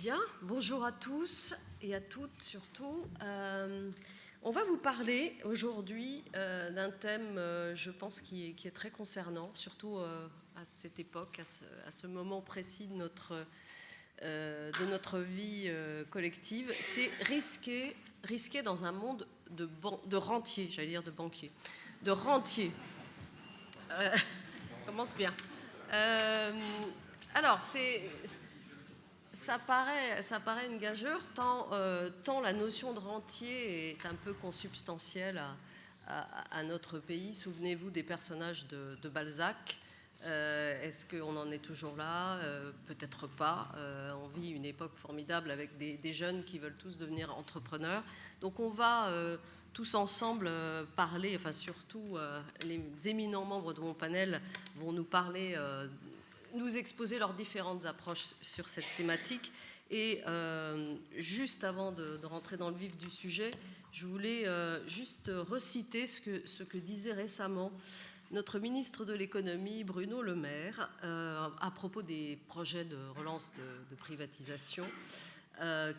Bien, bonjour à tous et à toutes surtout. On va vous parler aujourd'hui d'un thème, je pense, qui est très concernant, surtout à cette époque, à ce moment précis de notre vie collective. C'est risquer dans un monde de rentiers, j'allais dire de banquiers, de rentiers. Commence bien. Alors, ça paraît une gageure, tant la notion de rentier est un peu consubstantielle à notre pays. Souvenez-vous des personnages de Balzac. Est-ce qu'on en est toujours là? Peut-être pas. On vit une époque formidable avec des jeunes qui veulent tous devenir entrepreneurs. Donc on va tous ensemble parler, enfin surtout les éminents membres de mon panel vont nous parler, nous exposer leurs différentes approches sur cette thématique. Et juste avant de rentrer dans le vif du sujet, je voulais juste reciter ce que disait récemment notre ministre de l'économie, Bruno Le Maire, à propos des projets de relance de privatisation,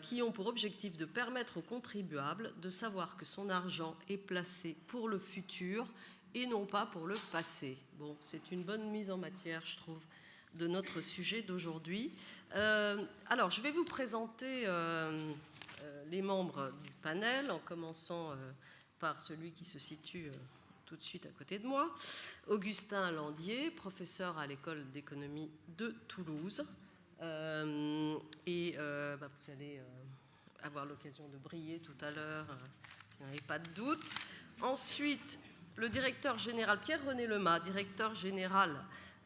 qui ont pour objectif de permettre aux contribuables de savoir que son argent est placé pour le futur et non pas pour le passé. Bon, c'est une bonne mise en matière, je trouve, de notre sujet d'aujourd'hui. Alors, je vais vous présenter les membres du panel, en commençant par celui qui se situe tout de suite à côté de moi, Augustin Landier, professeur à l'école d'économie de Toulouse. Vous allez avoir l'occasion de briller tout à l'heure, il n'y avait pas de doute. Ensuite, le directeur général Pierre-René Lemas, directeur général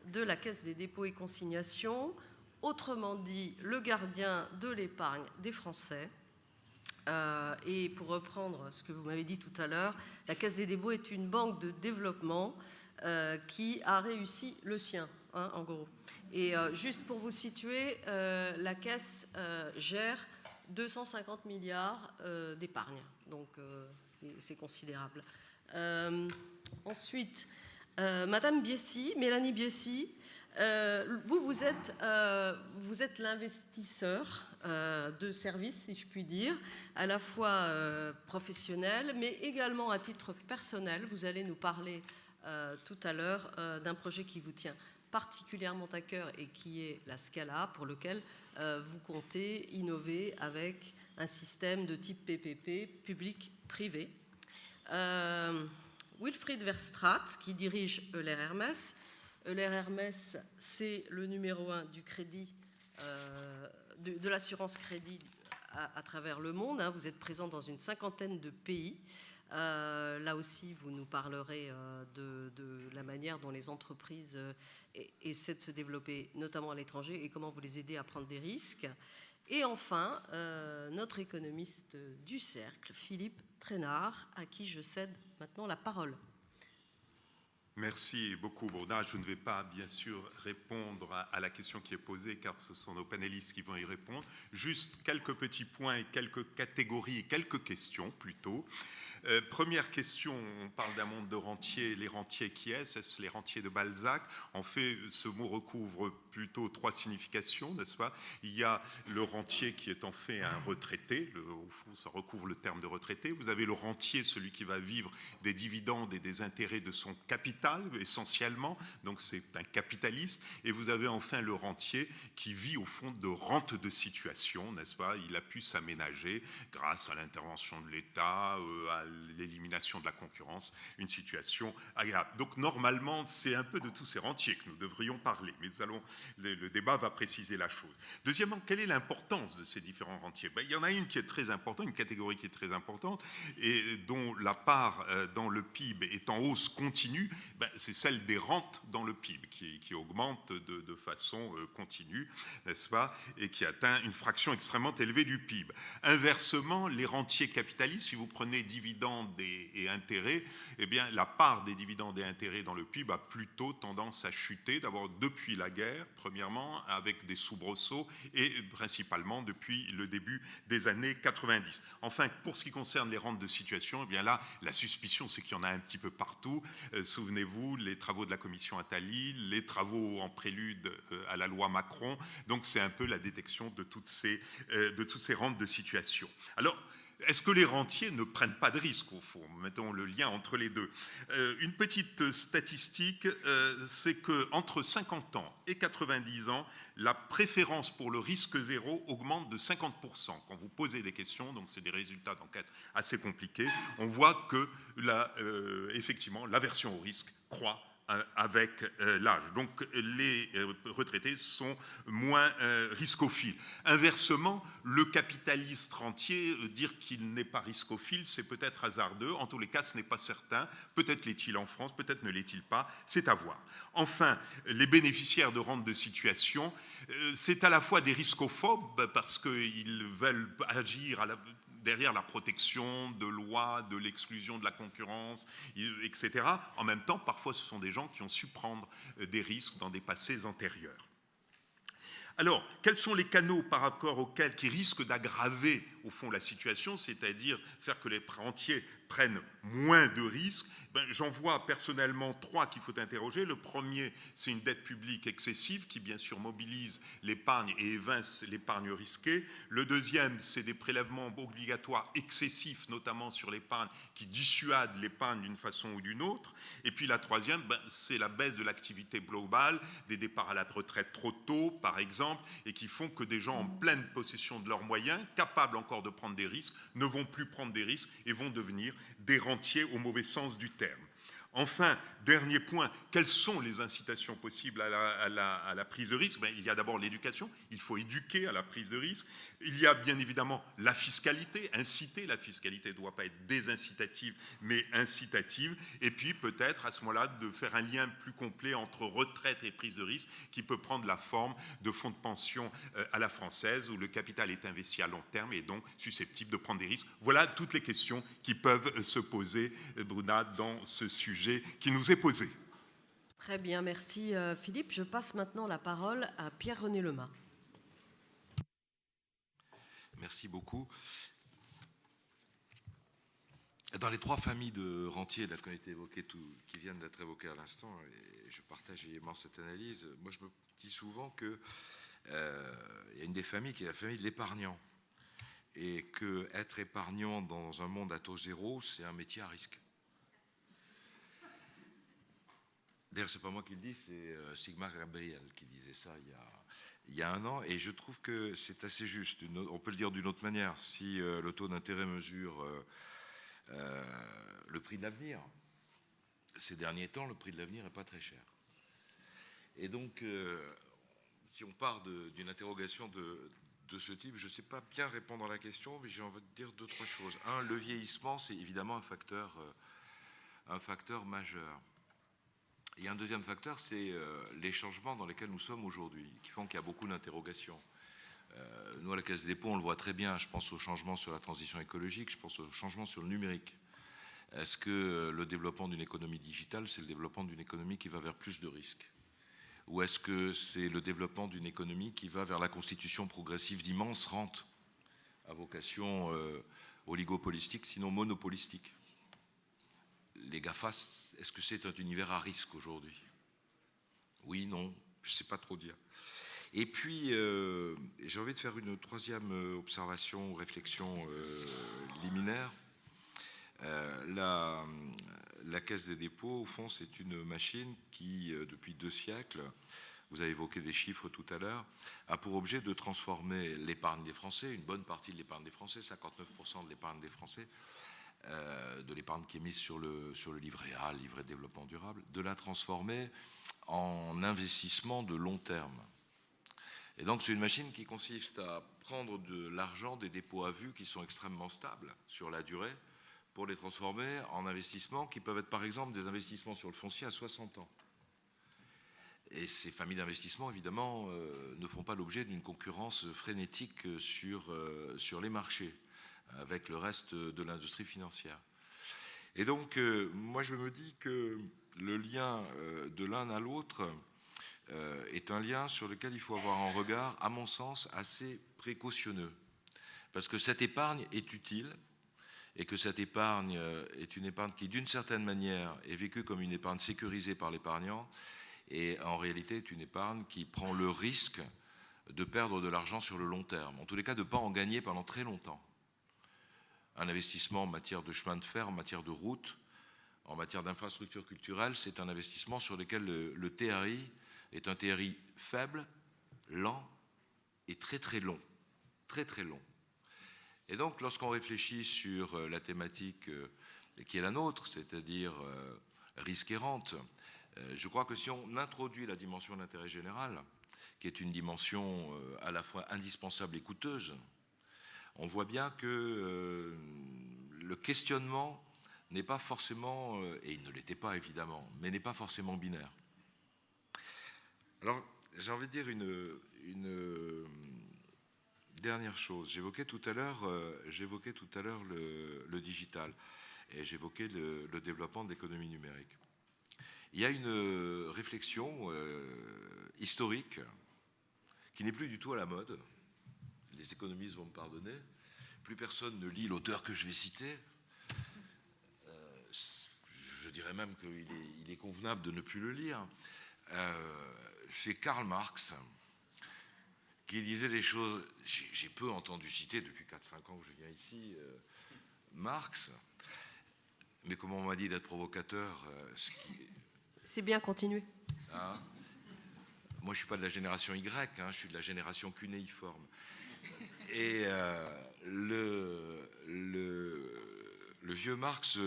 de la Caisse des dépôts et consignations, autrement dit le gardien de l'épargne des Français. Et pour reprendre ce que vous m'avez dit tout à l'heure, la Caisse des dépôts est une banque de développement qui a réussi le sien, hein, en gros. Et juste pour vous situer, la Caisse gère 250 milliards d'épargne, donc c'est considérable. Ensuite, Madame Biessy, Mélanie Biessy, vous êtes l'investisseur de service, si je puis dire, à la fois professionnel, mais également à titre personnel. Vous allez nous parler tout à l'heure d'un projet qui vous tient particulièrement à cœur et qui est la Scala, pour lequel vous comptez innover avec un système de type PPP, public-privé. Wilfried Verstraat, qui dirige Euler Hermes. Euler Hermes, c'est le numéro 1 du crédit, de l'assurance crédit à travers le monde. Vous êtes présent dans une 50aine de pays. Là aussi, vous nous parlerez de la manière dont les entreprises essaient de se développer, notamment à l'étranger, et comment vous les aidez à prendre des risques. Et enfin, notre économiste du cercle, Philippe Trainard, à qui je cède maintenant la parole. Merci beaucoup, Bourdin. Je ne vais pas, bien sûr, répondre à la question qui est posée, car ce sont nos panélistes qui vont y répondre. Juste quelques petits points et quelques catégories et quelques questions, plutôt. Première question, on parle d'un monde de rentiers. Les rentiers qui est-ce? Les rentiers de Balzac. En fait, ce mot recouvre plutôt 3 significations, n'est-ce pas? Il y a le rentier qui est en fait un retraité. Au fond, ça recouvre le terme de retraité. Vous avez le rentier, celui qui va vivre des dividendes et des intérêts de son capital, essentiellement. Donc, c'est un capitaliste. Et vous avez enfin le rentier qui vit, au fond, de rente de situation, n'est-ce pas? Il a pu s'aménager grâce à l'intervention de l'État, à l'élimination de la concurrence, une situation agréable. Donc normalement, c'est un peu de tous ces rentiers que nous devrions parler, mais le débat va préciser la chose. Deuxièmement, quelle est l'importance de ces différents rentiers? Il y en a une qui est très importante, une catégorie qui est très importante, et dont la part dans le PIB est en hausse continue, c'est celle des rentes dans le PIB, qui augmente de façon continue, n'est-ce pas, et qui atteint une fraction extrêmement élevée du PIB. Inversement, les rentiers capitalistes, si vous prenez dividendes et intérêts, eh bien, la part des dividendes et intérêts dans le PIB a plutôt tendance à chuter. D'abord, depuis la guerre, premièrement, avec des soubresauts, et principalement depuis le début des années 90. Enfin, pour ce qui concerne les rentes de situation, eh bien là, la suspicion, c'est qu'il y en a un petit peu partout. Souvenez-vous, les travaux de la commission Attali, les travaux en prélude à la loi Macron. Donc, c'est un peu la détection de toutes ces rentes de situation. Alors, est-ce que les rentiers ne prennent pas de risques, au fond? Mettons le lien entre les deux. Une petite statistique, c'est qu'entre 50 ans et 90 ans, la préférence pour le risque zéro augmente de 50%. Quand vous posez des questions, donc c'est des résultats d'enquête assez compliqués, on voit que effectivement, l'aversion au risque croît avec l'âge. Donc les retraités sont moins riscophiles. Inversement, le capitaliste rentier, dire qu'il n'est pas riscophile, c'est peut-être hasardeux. En tous les cas, ce n'est pas certain. Peut-être l'est-il en France, peut-être ne l'est-il pas. C'est à voir. Enfin, les bénéficiaires de rente de situation, c'est à la fois des riscophobes parce qu'ils veulent agir derrière la protection de lois, de l'exclusion de la concurrence, etc. En même temps, parfois, ce sont des gens qui ont su prendre des risques dans des passés antérieurs. Alors, quels sont les canaux par rapport auxquels qui risquent d'aggraver, au fond, la situation, c'est-à-dire faire que les rentiers prennent moins de risques? J'en vois personnellement 3 qu'il faut interroger. Le premier, c'est une dette publique excessive qui, bien sûr, mobilise l'épargne et évince l'épargne risquée. Le deuxième, c'est des prélèvements obligatoires excessifs, notamment sur l'épargne, qui dissuadent l'épargne d'une façon ou d'une autre. Et puis la troisième, c'est la baisse de l'activité globale, des départs à la retraite trop tôt, par exemple, et qui font que des gens en pleine possession de leurs moyens, capables encore de prendre des risques, ne vont plus prendre des risques et vont devenir des rentiers au mauvais sens du terme. Enfin, dernier point, quelles sont les incitations possibles à la prise de risque? Il y a d'abord l'éducation, il faut éduquer à la prise de risque. Il y a bien évidemment la fiscalité, inciter. La fiscalité ne doit pas être désincitative, mais incitative. Et puis peut-être à ce moment-là de faire un lien plus complet entre retraite et prise de risque qui peut prendre la forme de fonds de pension à la française où le capital est investi à long terme et donc susceptible de prendre des risques. Voilà toutes les questions qui peuvent se poser, Bruna, dans ce sujet qui nous est posé. Très bien, merci Philippe. Je passe maintenant la parole à Pierre-René Lemas. Merci beaucoup. Dans les 3 familles de rentiers qui ont été évoquées, qui viennent d'être évoquées à l'instant, et je partage également cette analyse, moi je me dis souvent qu'il y a une des familles qui est la famille de l'épargnant. Et qu'être épargnant dans un monde à taux zéro, c'est un métier à risque. D'ailleurs, c'est pas moi qui le dis, c'est Sigmar Gabriel qui disait ça il y a 1 an, et je trouve que c'est assez juste. On peut le dire d'une autre manière. Si le taux d'intérêt mesure le prix de l'avenir, ces derniers temps, le prix de l'avenir n'est pas très cher. Et donc, si on part d'une interrogation de ce type, je ne sais pas bien répondre à la question, mais j'ai envie de dire 2-3 choses. Un, le vieillissement, c'est évidemment un facteur majeur. Et un deuxième facteur, c'est les changements dans lesquels nous sommes aujourd'hui, qui font qu'il y a beaucoup d'interrogations. Nous, à la Caisse des dépôts, on le voit très bien. Je pense aux changements sur la transition écologique, je pense aux changements sur le numérique. Est-ce que le développement d'une économie digitale, c'est le développement d'une économie qui va vers plus de risques? Ou est-ce que c'est le développement d'une économie qui va vers la constitution progressive d'immenses rentes à vocation oligopolistique, sinon monopolistique? Les GAFA, est-ce que c'est un univers à risque aujourd'hui? Oui, non, je ne sais pas trop dire. Et puis, j'ai envie de faire une 3e observation ou réflexion liminaire. La Caisse des dépôts, au fond, c'est une machine qui, depuis 2 siècles, vous avez évoqué des chiffres tout à l'heure, a pour objet de transformer l'épargne des Français, une bonne partie de l'épargne des Français, 59% de l'épargne des Français, de l'épargne qui est mise sur le livret A, le livret de développement durable, de la transformer en investissement de long terme. Et donc c'est une machine qui consiste à prendre de l'argent des dépôts à vue qui sont extrêmement stables sur la durée pour les transformer en investissements qui peuvent être par exemple des investissements sur le foncier à 60 ans. Et ces familles d'investissements, évidemment, ne font pas l'objet d'une concurrence frénétique sur les marchés avec le reste de l'industrie financière. Et donc, moi, je me dis que le lien de l'un à l'autre est un lien sur lequel il faut avoir un regard, à mon sens, assez précautionneux. Parce que cette épargne est utile et que cette épargne est une épargne qui, d'une certaine manière, est vécue comme une épargne sécurisée par l'épargnant et en réalité est une épargne qui prend le risque de perdre de l'argent sur le long terme. En tous les cas, de ne pas en gagner pendant très longtemps. Un investissement en matière de chemin de fer, en matière de route, en matière d'infrastructures culturelles, c'est un investissement sur lequel le TRI est un TRI faible, lent et très très long. Très très long. Et donc, lorsqu'on réfléchit sur la thématique qui est la nôtre, c'est-à-dire risque et rente, je crois que si on introduit la dimension d'intérêt général, qui est une dimension à la fois indispensable et coûteuse, on voit bien que le questionnement n'est pas forcément, et il ne l'était pas évidemment, mais n'est pas forcément binaire. Alors, j'ai envie de dire une dernière chose. J'évoquais tout à l'heure le digital et j'évoquais le développement de l'économie numérique. Il y a une réflexion historique qui n'est plus du tout à la mode. Les économistes vont me pardonner. Plus personne ne lit l'auteur que je vais citer. Je dirais même qu'il est convenable de ne plus le lire. C'est Karl Marx qui disait les choses. J'ai peu entendu citer depuis 4-5 ans que je viens ici Marx, mais comme on m'a dit d'être provocateur, c'est bien, continuer. Hein, moi, je ne suis pas de la génération Y, je suis de la génération cunéiforme. Et le vieux Marx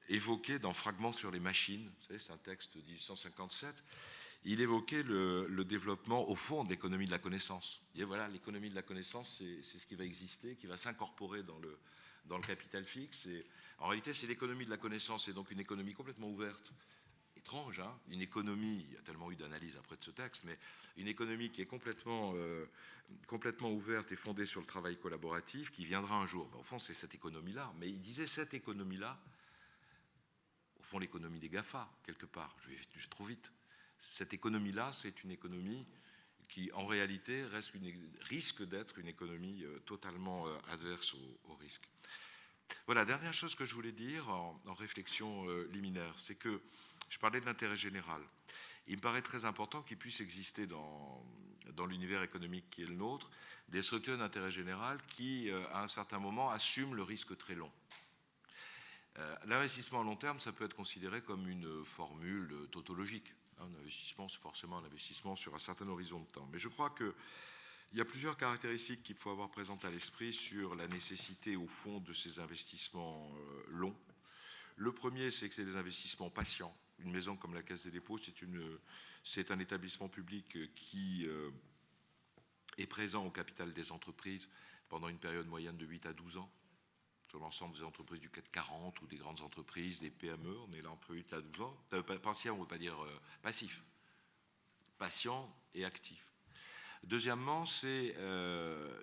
évoquait dans Fragments sur les machines, vous savez, c'est un texte de 1857, il évoquait le développement, au fond, de l'économie de la connaissance. Il disait, voilà, l'économie de la connaissance, c'est ce qui va exister, qui va s'incorporer dans le capital fixe. Et en réalité, c'est l'économie de la connaissance, et donc une économie complètement ouverte. Étrange, une économie, il y a tellement eu d'analyses après de ce texte, mais une économie qui est complètement ouverte et fondée sur le travail collaboratif, qui viendra un jour. Au fond, c'est cette économie-là. Mais il disait cette économie-là, au fond, l'économie des GAFA, quelque part. Je vais trop vite. Cette économie-là, c'est une économie qui, en réalité, risque d'être une économie totalement adverse au risque. Voilà, dernière chose que je voulais dire en réflexion liminaire, c'est que je parlais de l'intérêt général. Il me paraît très important qu'il puisse exister dans l'univers économique qui est le nôtre des structures d'intérêt général qui, à un certain moment, assument le risque très long. L'investissement à long terme, ça peut être considéré comme une formule tautologique. Un investissement, c'est forcément un investissement sur un certain horizon de temps. Mais je crois qu'il y a plusieurs caractéristiques qu'il faut avoir présentes à l'esprit sur la nécessité, au fond, de ces investissements longs. Le premier, c'est que c'est des investissements patients. Une maison comme la Caisse des dépôts, c'est un établissement public qui est présent au capital des entreprises pendant une période moyenne de 8 à 12 ans. Sur l'ensemble des entreprises du CAC 40 ou des grandes entreprises, des PME, on est là entre 8 à 12 ans. Patient, on ne veut pas dire passif. Patient et actif. Deuxièmement, c'est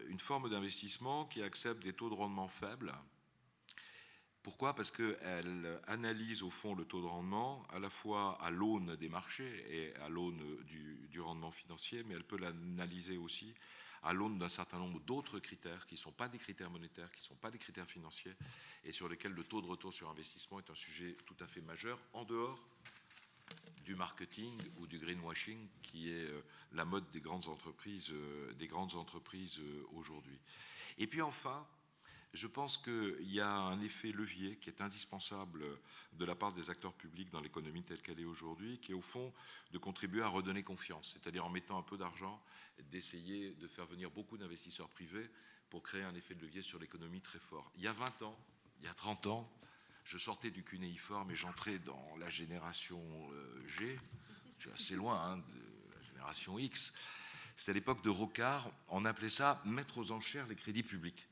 une forme d'investissement qui accepte des taux de rendement faibles. Pourquoi ? Parce qu'elle analyse au fond le taux de rendement à la fois à l'aune des marchés et à l'aune du rendement financier, mais elle peut l'analyser aussi à l'aune d'un certain nombre d'autres critères qui ne sont pas des critères monétaires, qui ne sont pas des critères financiers, et sur lesquels le taux de retour sur investissement est un sujet tout à fait majeur, en dehors du marketing ou du greenwashing, qui est la mode des grandes entreprises aujourd'hui. Et puis enfin, je pense qu'il y a un effet levier qui est indispensable de la part des acteurs publics dans l'économie telle qu'elle est aujourd'hui, qui est au fond de contribuer à redonner confiance, c'est-à-dire en mettant un peu d'argent, d'essayer de faire venir beaucoup d'investisseurs privés pour créer un effet de levier sur l'économie très fort. Il y a 20 ans, il y a 30 ans, je sortais du cunéiforme et j'entrais dans la génération G, je suis assez loin de la génération X. C'était à l'époque de Rocard, on appelait ça mettre aux enchères les crédits publics.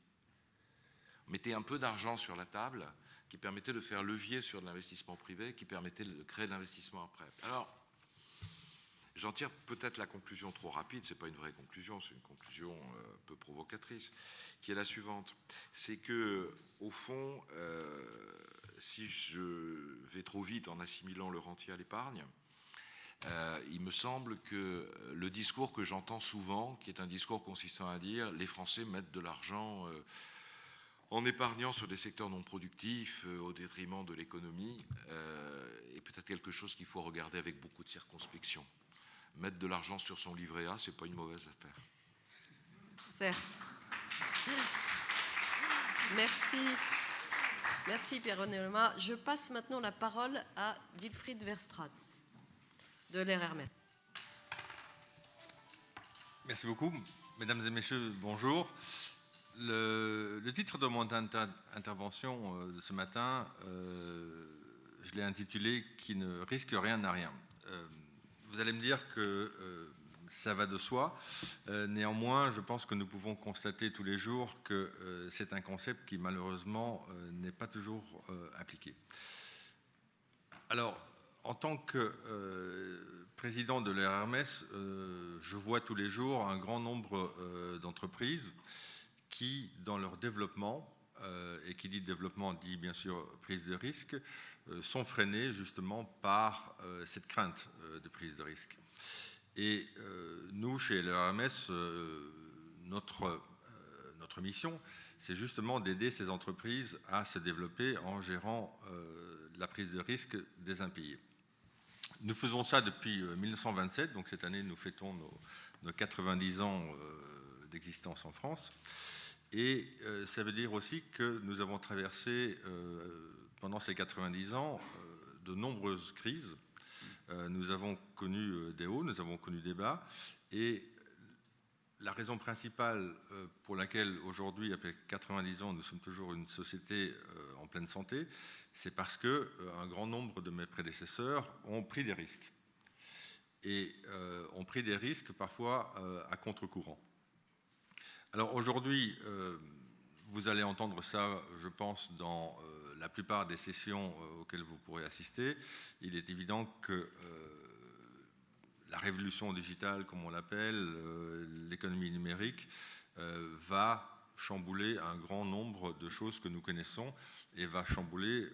On mettait un peu d'argent sur la table qui permettait de faire levier sur de l'investissement privé, qui permettait de créer de l'investissement après. Alors, j'en tire peut-être la conclusion trop rapide, ce n'est pas une vraie conclusion, c'est une conclusion un peu provocatrice, qui est la suivante. C'est que, au fond, si je vais trop vite en assimilant le rentier à l'épargne, Il me semble que le discours que j'entends souvent, qui est un discours consistant à dire les Français mettent de l'argent en épargnant sur des secteurs non productifs au détriment de l'économie, est peut-être quelque chose qu'il faut regarder avec beaucoup de circonspection. Mettre de l'argent sur son livret A, c'est pas une mauvaise affaire. Certes. Merci. Merci Pierre-René Lema. Je passe maintenant la parole à Wilfried Verstraete de l'Air Hermès. Merci beaucoup. Mesdames et messieurs, bonjour. Le titre de mon intervention de ce matin, je l'ai intitulé « Qui ne risque rien n'a rien ». Vous allez me dire que ça va de soi. Néanmoins, je pense que nous pouvons constater tous les jours que c'est un concept qui, malheureusement, n'est pas toujours appliqué. Alors, en tant que président de l'Air Hermès, je vois tous les jours un grand nombre d'entreprises qui, dans leur développement, et qui dit développement dit bien sûr prise de risque, sont freinés justement par cette crainte de prise de risque. Et nous, chez l'ERMS, notre mission, c'est justement d'aider ces entreprises à se développer en gérant la prise de risque des impayés. Nous faisons ça depuis 1927, donc cette année nous fêtons nos 90 ans d'existence en France. Et ça veut dire aussi que nous avons traversé pendant ces 90 ans de nombreuses crises. Nous avons connu des hauts, nous avons connu des bas. Et la raison principale pour laquelle aujourd'hui, après 90 ans, nous sommes toujours une société en pleine santé, c'est parce qu'un grand nombre de mes prédécesseurs ont pris des risques. Et ont pris des risques parfois à contre-courant. Alors aujourd'hui, vous allez entendre ça, je pense, dans la plupart des sessions auxquelles vous pourrez assister. Il est évident que la révolution digitale, comme on l'appelle, l'économie numérique, va chambouler un grand nombre de choses que nous connaissons et va chambouler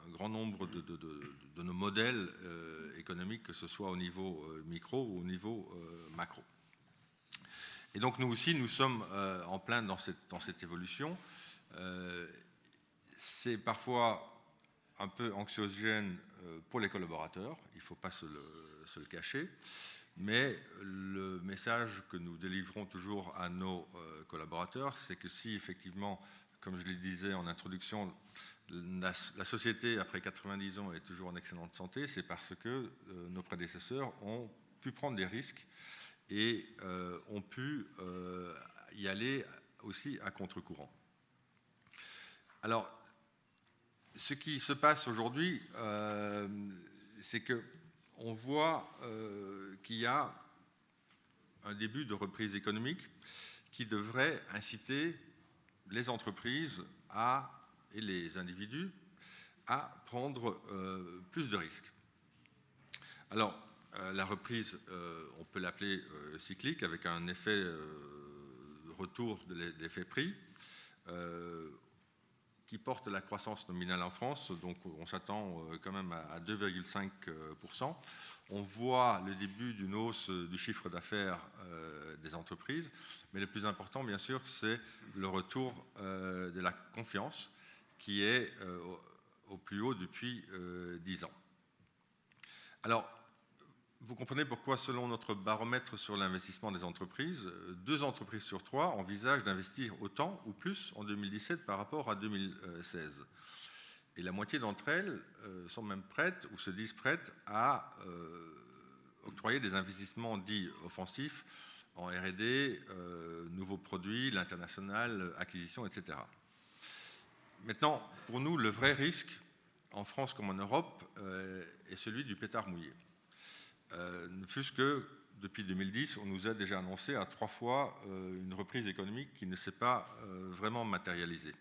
un grand nombre de nos modèles économiques, que ce soit au niveau micro ou au niveau macro. Et donc nous aussi, nous sommes en plein dans cette évolution. C'est parfois un peu anxiogène pour les collaborateurs, il ne faut pas se le cacher, mais le message que nous délivrons toujours à nos collaborateurs, c'est que si effectivement, comme je le disais en introduction, la société, après 90 ans, est toujours en excellente santé, c'est parce que nos prédécesseurs ont pu prendre des risques et ont pu y aller aussi à contre-courant. Alors, ce qui se passe aujourd'hui, c'est qu'on voit qu'il y a un début de reprise économique qui devrait inciter les entreprises et les individus à prendre plus de risques. Alors, la reprise, on peut l'appeler cyclique, avec un effet retour de l'effet prix, qui porte la croissance nominale en France, donc on s'attend quand même à 2,5%. On voit le début d'une hausse du chiffre d'affaires des entreprises, mais le plus important, bien sûr, c'est le retour de la confiance, qui est au plus haut depuis 10 ans. Alors, vous comprenez pourquoi, selon notre baromètre sur l'investissement des entreprises, 2 entreprises sur 3 envisagent d'investir autant ou plus en 2017 par rapport à 2016. Et la moitié d'entre elles sont même prêtes ou se disent prêtes à octroyer des investissements dits offensifs en R&D, nouveaux produits, l'international, acquisition, etc. Maintenant, pour nous, le vrai risque, en France comme en Europe, est celui du pétard mouillé. Ne fût-ce que depuis 2010, on nous a déjà annoncé à 3 fois une reprise économique qui ne s'est pas vraiment matérialisée.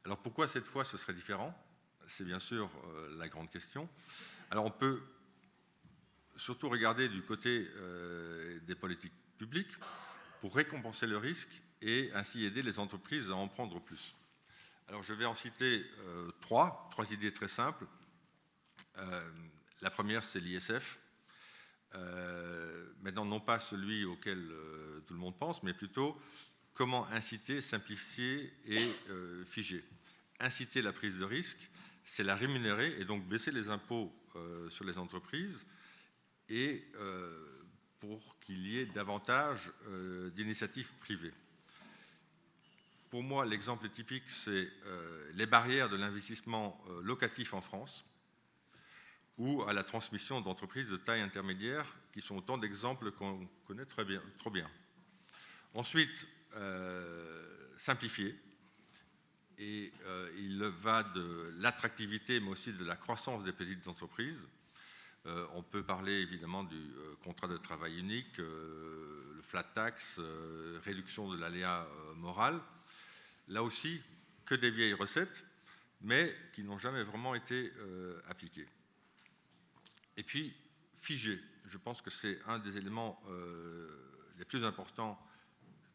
Alors pourquoi cette fois ce serait différent? C'est bien sûr la grande question. Alors on peut surtout regarder du côté des politiques publiques pour récompenser le risque et ainsi aider les entreprises à en prendre plus. Alors je vais en citer trois idées très simples. La première, c'est l'ISF. Maintenant, non pas celui auquel tout le monde pense, mais plutôt comment inciter, simplifier et figer. Inciter la prise de risque, c'est la rémunérer et donc baisser les impôts sur les entreprises et pour qu'il y ait davantage d'initiatives privées. Pour moi, l'exemple typique, c'est les barrières de l'investissement locatif en France ou à la transmission d'entreprises de taille intermédiaire, qui sont autant d'exemples qu'on connaît trop bien. Ensuite, simplifier. Et il va de l'attractivité, mais aussi de la croissance des petites entreprises. On peut parler évidemment du contrat de travail unique, le flat tax, réduction de l'aléa moral. Là aussi, que des vieilles recettes, mais qui n'ont jamais vraiment été appliquées. Et puis, figer. Je pense que c'est un des éléments les plus importants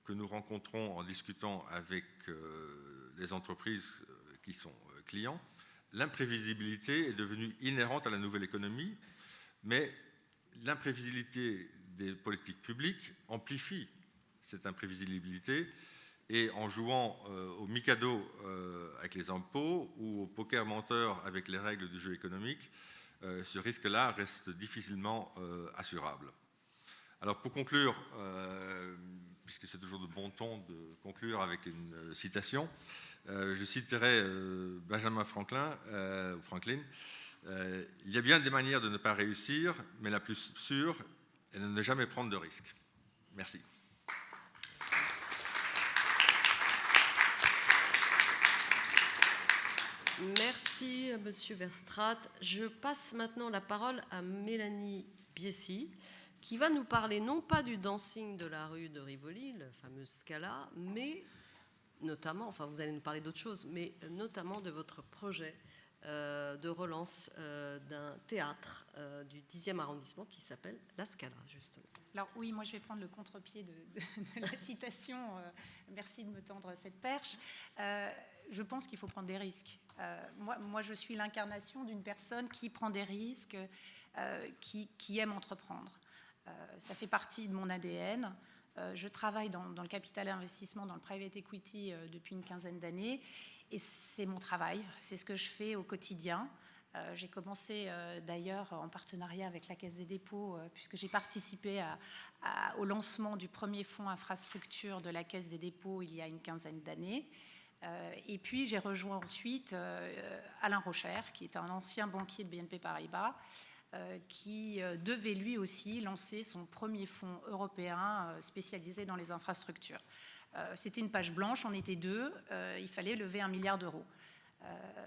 que nous rencontrons en discutant avec les entreprises qui sont clients. L'imprévisibilité est devenue inhérente à la nouvelle économie, mais l'imprévisibilité des politiques publiques amplifie cette imprévisibilité. Et en jouant au Mikado avec les impôts ou au poker menteur avec les règles du jeu économique, ce risque-là reste difficilement assurable. Alors pour conclure, puisque c'est toujours de bon ton de conclure avec une citation, je citerai Benjamin Franklin, il y a bien des manières de ne pas réussir, mais la plus sûre est de ne jamais prendre de risques. Merci. Merci, Monsieur Verstraete. Je passe maintenant la parole à Mélanie Biessy, qui va nous parler non pas du dancing de la rue de Rivoli, la fameuse Scala, mais notamment, enfin vous allez nous parler d'autre chose, mais notamment de votre projet de relance d'un théâtre du 10e arrondissement qui s'appelle la Scala, justement. Alors oui, moi je vais prendre le contre-pied de la citation. Merci de me tendre cette perche. Je pense qu'il faut prendre des risques. Moi, je suis l'incarnation d'une personne qui prend des risques, qui aime entreprendre. Ça fait partie de mon ADN. Je travaille dans le capital investissement, dans le private equity depuis une quinzaine d'années. Et c'est mon travail, c'est ce que je fais au quotidien. J'ai commencé d'ailleurs en partenariat avec la Caisse des dépôts, puisque j'ai participé au lancement du premier fonds infrastructure de la Caisse des dépôts il y a une quinzaine d'années. Et puis j'ai rejoint ensuite Alain Rocher, qui est un ancien banquier de BNP Paribas, qui devait lui aussi lancer son premier fonds européen spécialisé dans les infrastructures. C'était une page blanche, on était deux, il fallait lever 1 milliard d'euros.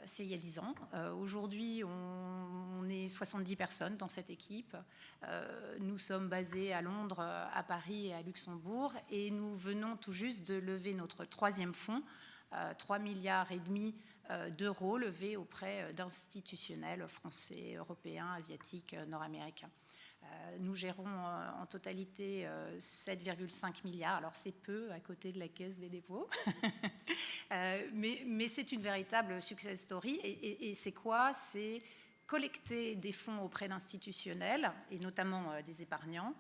C'est il y a 10 ans. Aujourd'hui, on est 70 personnes dans cette équipe. Nous sommes basés à Londres, à Paris et à Luxembourg. Et nous venons tout juste de lever notre 3e fonds, 3,5 milliards d'euros levés auprès d'institutionnels français, européens, asiatiques, nord-américains. Nous gérons en totalité 7,5 milliards. Alors c'est peu à côté de la Caisse des dépôts, mais c'est une véritable success story. Et c'est quoi? C'est collecter des fonds auprès d'institutionnels, et notamment des épargnants,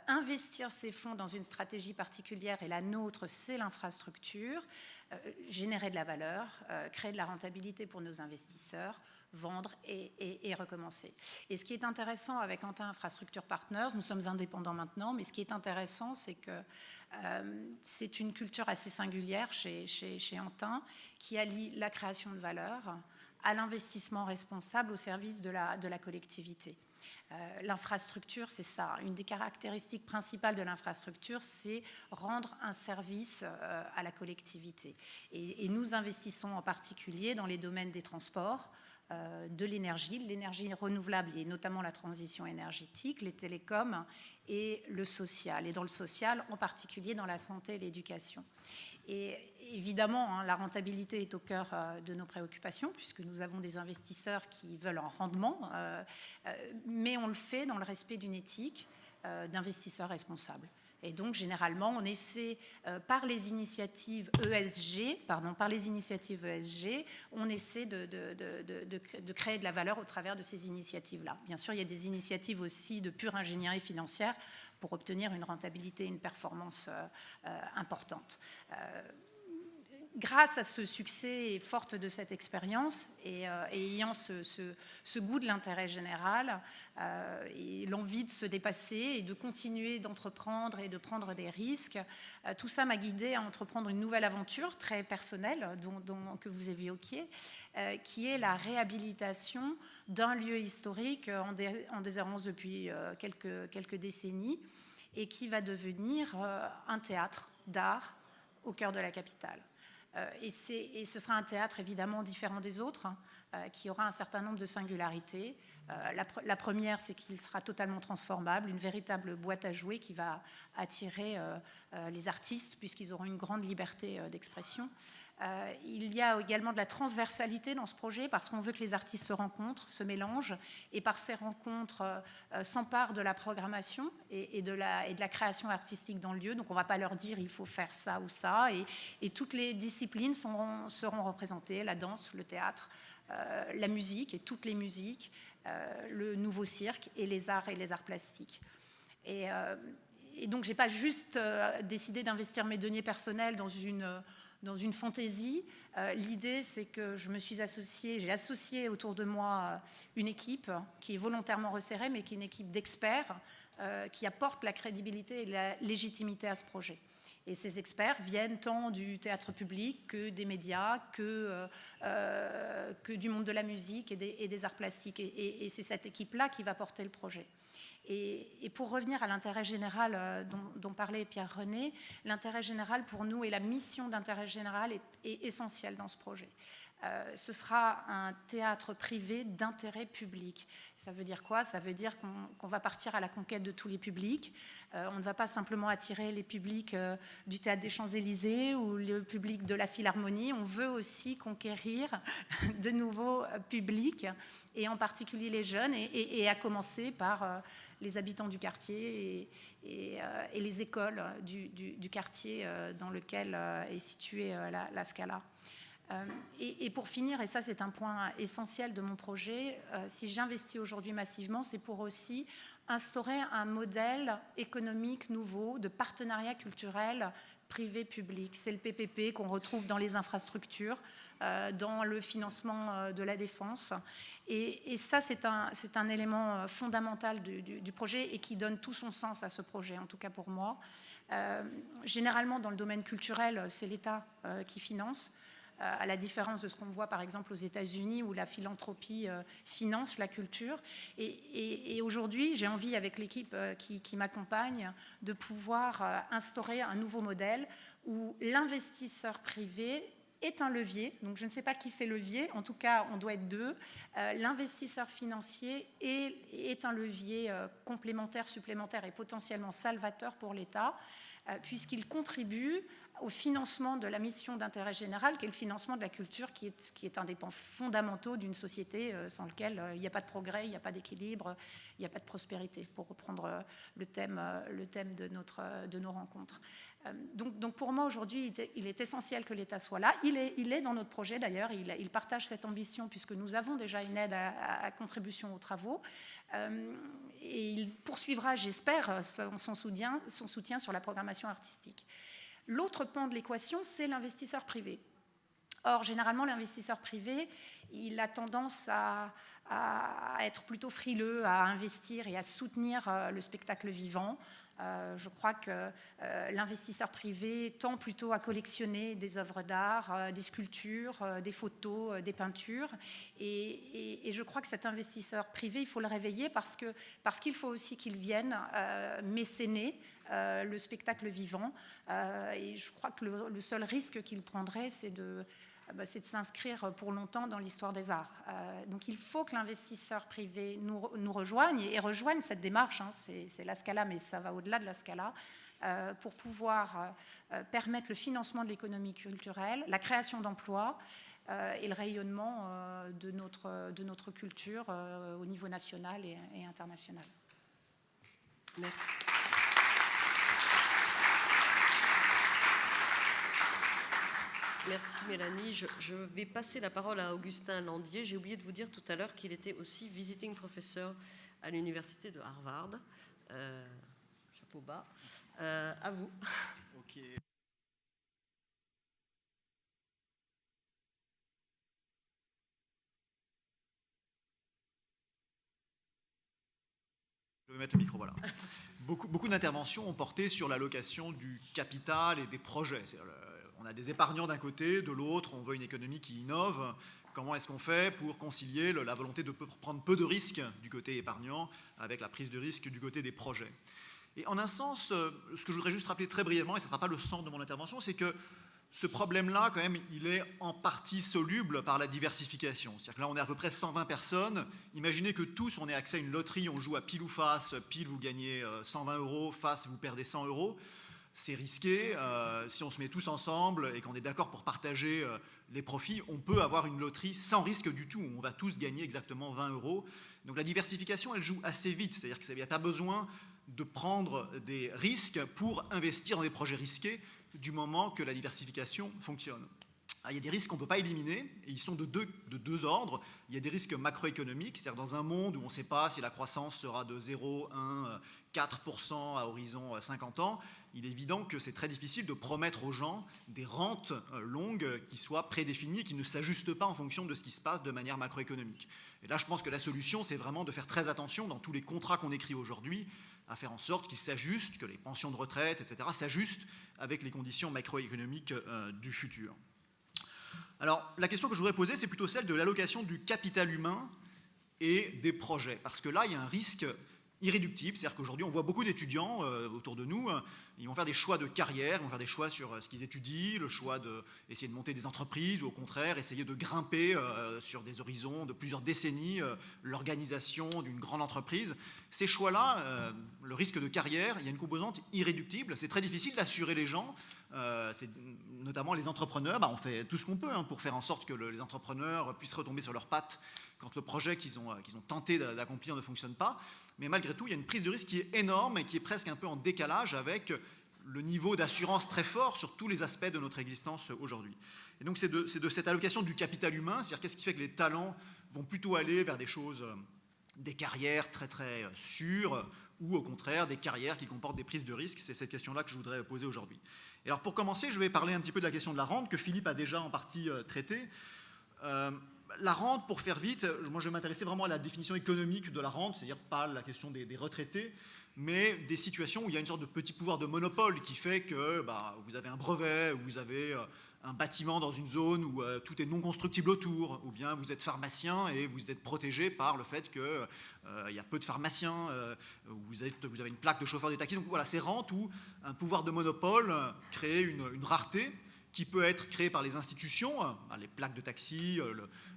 investir ces fonds dans une stratégie particulière, et la nôtre, c'est l'infrastructure, générer de la valeur, créer de la rentabilité pour nos investisseurs, vendre et recommencer. Et ce qui est intéressant avec Antin Infrastructure Partners, nous sommes indépendants maintenant, mais ce qui est intéressant, c'est que c'est une culture assez singulière chez Antin, qui allie la création de valeur à l'investissement responsable au service de la collectivité. L'infrastructure, c'est ça. Une des caractéristiques principales de l'infrastructure, c'est rendre un service à la collectivité. Et nous investissons en particulier dans les domaines des transports, de l'énergie renouvelable et notamment la transition énergétique, les télécoms et le social. Et dans le social, en particulier dans la santé et l'éducation. Et évidemment, la rentabilité est au cœur de nos préoccupations, puisque nous avons des investisseurs qui veulent un rendement, mais on le fait dans le respect d'une éthique d'investisseurs responsables. Et donc, généralement, on essaie, par les initiatives ESG, on essaie de créer de la valeur au travers de ces initiatives-là. Bien sûr, il y a des initiatives aussi de pure ingénierie financière pour obtenir une rentabilité, une performance importante. Grâce à ce succès et forte de cette expérience et ayant ce goût de l'intérêt général et l'envie de se dépasser et de continuer d'entreprendre et de prendre des risques, tout ça m'a guidée à entreprendre une nouvelle aventure très personnelle que vous évoquiez, qui est la réhabilitation d'un lieu historique en déshérence depuis quelques décennies et qui va devenir un théâtre d'art au cœur de la capitale. Et ce sera un théâtre évidemment différent des autres, qui aura un certain nombre de singularités. La première, c'est qu'il sera totalement transformable, une véritable boîte à jouets qui va attirer les artistes, puisqu'ils auront une grande liberté d'expression. Il y a également de la transversalité dans ce projet, parce qu'on veut que les artistes se rencontrent, se mélangent, et par ces rencontres s'emparent de la programmation et de la création artistique dans le lieu. Donc on ne va pas leur dire il faut faire ça ou ça, et toutes les disciplines seront représentées, la danse, le théâtre, la musique et toutes les musiques, le nouveau cirque et les arts plastiques. Et donc je n'ai pas juste décidé d'investir mes deniers personnels dans une fantaisie. L'idée, c'est que j'ai associé autour de moi une équipe qui est volontairement resserrée, mais qui est une équipe d'experts qui apporte la crédibilité et la légitimité à ce projet. Et ces experts viennent tant du théâtre public que des médias, que du monde de la musique et des arts plastiques. Et c'est cette équipe-là qui va porter le projet. Et pour revenir à l'intérêt général dont parlait Pierre-René, l'intérêt général pour nous et la mission d'intérêt général est essentielle dans ce projet. Ce sera un théâtre privé d'intérêt public. Ça veut dire quoi? Ça veut dire qu'on va partir à la conquête de tous les publics. On ne va pas simplement attirer les publics du Théâtre des Champs-Élysées ou le public de la Philharmonie. On veut aussi conquérir de nouveaux publics, et en particulier les jeunes, et à commencer par les habitants du quartier et les écoles du quartier dans lequel est située la Scala. Et pour finir, et ça c'est un point essentiel de mon projet, si j'investis aujourd'hui massivement, c'est pour aussi instaurer un modèle économique nouveau de partenariat culturel privé-public. C'est le PPP qu'on retrouve dans les infrastructures, dans le financement de la défense. Et ça, c'est un élément fondamental du projet et qui donne tout son sens à ce projet, en tout cas pour moi. Généralement, dans le domaine culturel, c'est l'État qui finance, à la différence de ce qu'on voit par exemple aux États-Unis où la philanthropie finance la culture. Et aujourd'hui, j'ai envie, avec l'équipe qui m'accompagne, de pouvoir instaurer un nouveau modèle où l'investisseur privé est un levier. Donc je ne sais pas qui fait levier, en tout cas on doit être deux. L'investisseur financier est un levier complémentaire, supplémentaire et potentiellement salvateur pour l'État, puisqu'il contribue au financement de la mission d'intérêt général, qui est le financement de la culture, qui est un des pans fondamentaux d'une société sans lequel il n'y a pas de progrès, il n'y a pas d'équilibre, il n'y a pas de prospérité, pour reprendre le thème de nos rencontres. Donc pour moi, aujourd'hui, il est essentiel que l'État soit là. Il est dans notre projet, d'ailleurs. Il partage cette ambition, puisque nous avons déjà une aide à contribution aux travaux. Et il poursuivra, j'espère, son soutien sur la programmation artistique. L'autre pan de l'équation, c'est l'investisseur privé. Or, généralement, l'investisseur privé, il a tendance à être plutôt frileux, à investir et à soutenir le spectacle vivant. Je crois que l'investisseur privé tend plutôt à collectionner des œuvres d'art, des sculptures, des photos, des peintures. Et je crois que cet investisseur privé, il faut le réveiller parce qu'il faut aussi qu'il vienne mécéner le spectacle vivant. Et je crois que le seul risque qu'il prendrait, c'est de s'inscrire pour longtemps dans l'histoire des arts. Donc il faut que l'investisseur privé nous rejoigne et rejoigne cette démarche. C'est la Scala, mais ça va au-delà de la Scala, pour pouvoir permettre le financement de l'économie culturelle, la création d'emplois et le rayonnement de notre culture au niveau national et international. Merci. Merci Mélanie. Je vais passer la parole à Augustin Landier. J'ai oublié de vous dire tout à l'heure qu'il était aussi visiting professor à l'université de Harvard. Chapeau bas. À vous. Ok. Je vais mettre le micro, voilà. Beaucoup d'interventions ont porté sur l'allocation du capital et des projets. On a des épargnants d'un côté, de l'autre, on veut une économie qui innove. Comment est-ce qu'on fait pour concilier la volonté de prendre peu de risques du côté épargnant avec la prise de risque du côté des projets? Et en un sens, ce que je voudrais juste rappeler très brièvement, et ce ne sera pas le centre de mon intervention, c'est que ce problème-là, quand même, il est en partie soluble par la diversification. C'est-à-dire que là, on est à peu près 120 personnes. Imaginez que tous, on ait accès à une loterie, on joue à pile ou face. Pile, vous gagnez 120 €, face, vous perdez 100 €. C'est risqué. Si on se met tous ensemble et qu'on est d'accord pour partager les profits, on peut avoir une loterie sans risque du tout. On va tous gagner exactement 20 €. Donc la diversification, elle joue assez vite. C'est-à-dire qu'il n'y a pas besoin de prendre des risques pour investir dans des projets risqués du moment que la diversification fonctionne. Il y a des risques qu'on ne peut pas éliminer, et ils sont de deux ordres. Il y a des risques macroéconomiques, c'est-à-dire dans un monde où on ne sait pas si la croissance sera de 0, 1, 4% à horizon 50 ans, il est évident que c'est très difficile de promettre aux gens des rentes longues qui soient prédéfinies, qui ne s'ajustent pas en fonction de ce qui se passe de manière macroéconomique. Et là, je pense que la solution, c'est vraiment de faire très attention dans tous les contrats qu'on écrit aujourd'hui, à faire en sorte qu'ils s'ajustent, que les pensions de retraite, etc., s'ajustent avec les conditions macroéconomiques du futur. Alors, la question que je voudrais poser, c'est plutôt celle de l'allocation du capital humain et des projets. Parce que là, il y a un risque irréductible. C'est-à-dire qu'aujourd'hui, on voit beaucoup d'étudiants autour de nous. Ils vont faire des choix de carrière, ils vont faire des choix sur ce qu'ils étudient, le choix d'essayer de monter des entreprises, ou au contraire, essayer de grimper sur des horizons de plusieurs décennies l'organisation d'une grande entreprise. Ces choix-là, le risque de carrière, il y a une composante irréductible. C'est très difficile d'assurer les gens. Notamment les entrepreneurs, on fait tout ce qu'on peut pour faire en sorte que les entrepreneurs puissent retomber sur leurs pattes quand le projet qu'ils ont tenté d'accomplir ne fonctionne pas. Mais malgré tout, il y a une prise de risque qui est énorme et qui est presque un peu en décalage avec le niveau d'assurance très fort sur tous les aspects de notre existence aujourd'hui. Et donc c'est de cette allocation du capital humain, c'est-à-dire qu'est-ce qui fait que les talents vont plutôt aller vers des choses, des carrières très très sûres, ou au contraire des carrières qui comportent des prises de risque. C'est cette question-là que je voudrais poser aujourd'hui. Et alors pour commencer, je vais parler un petit peu de la question de la rente que Philippe a déjà en partie traitée. La rente, pour faire vite, moi je vais m'intéresser vraiment à la définition économique de la rente, c'est-à-dire pas la question des retraités, mais des situations où il y a une sorte de petit pouvoir de monopole qui fait que vous avez un brevet, ou vous avez un bâtiment dans une zone où tout est non constructible autour, ou bien vous êtes pharmacien et vous êtes protégé par le fait qu'il y a peu de pharmaciens, vous avez une plaque de chauffeur de taxi. Donc voilà, ces rentes où un pouvoir de monopole crée une rareté qui peut être créée par les institutions, les plaques de taxi,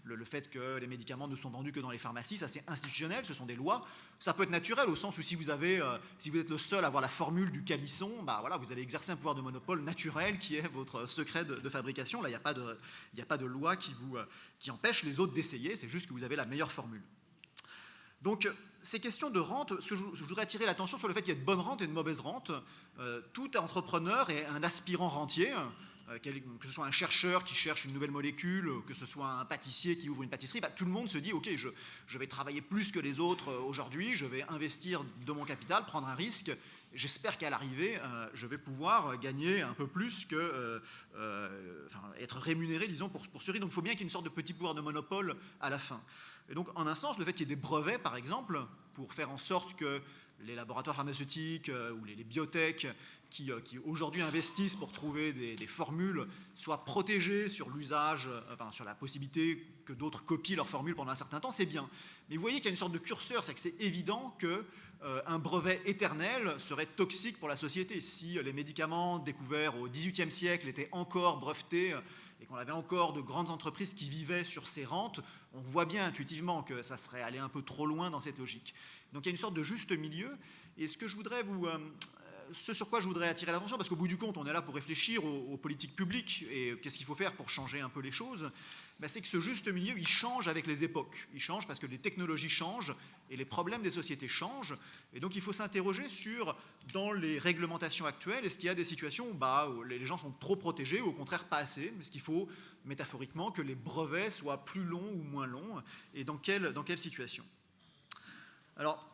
le fait que les médicaments ne sont vendus que dans les pharmacies, ça c'est institutionnel, ce sont des lois. Ça peut être naturel au sens où si vous êtes le seul à avoir la formule du calisson, vous allez exercer un pouvoir de monopole naturel qui est votre secret de fabrication. Là, il n'y a pas de loi qui empêche les autres d'essayer, c'est juste que vous avez la meilleure formule. Donc, ces questions de rente, je voudrais attirer l'attention sur le fait qu'il y a de bonnes rentes et de mauvaises rentes. Tout entrepreneur est un aspirant rentier, que ce soit un chercheur qui cherche une nouvelle molécule, que ce soit un pâtissier qui ouvre une pâtisserie, tout le monde se dit « Ok, je vais travailler plus que les autres aujourd'hui, je vais investir de mon capital, prendre un risque, j'espère qu'à l'arrivée, je vais pouvoir gagner un peu plus que... être rémunéré, disons, pour ce risque. » Donc il faut bien qu'il y ait une sorte de petit pouvoir de monopole à la fin. Et donc, en un sens, le fait qu'il y ait des brevets, par exemple, pour faire en sorte que les laboratoires pharmaceutiques ou les biotech qui aujourd'hui investissent pour trouver des formules soient protégés sur l'usage, sur la possibilité que d'autres copient leurs formules pendant un certain temps, c'est bien. Mais vous voyez qu'il y a une sorte de curseur, c'est que c'est évident qu'un brevet éternel serait toxique pour la société. Si les médicaments découverts au XVIIIe siècle étaient encore brevetés et qu'on avait encore de grandes entreprises qui vivaient sur ces rentes, on voit bien intuitivement que ça serait aller un peu trop loin dans cette logique. Donc il y a une sorte de juste milieu. Et ce que je voudrais vous ce sur quoi je voudrais attirer l'attention, parce qu'au bout du compte, on est là pour réfléchir aux politiques publiques et qu'est-ce qu'il faut faire pour changer un peu les choses, c'est que ce juste milieu, il change avec les époques. Il change parce que les technologies changent et les problèmes des sociétés changent. Et donc, il faut s'interroger sur, dans les réglementations actuelles, est-ce qu'il y a des situations où les gens sont trop protégés ou au contraire pas assez? Est-ce qu'il faut, métaphoriquement, que les brevets soient plus longs ou moins longs? Et dans quelle situation? Alors,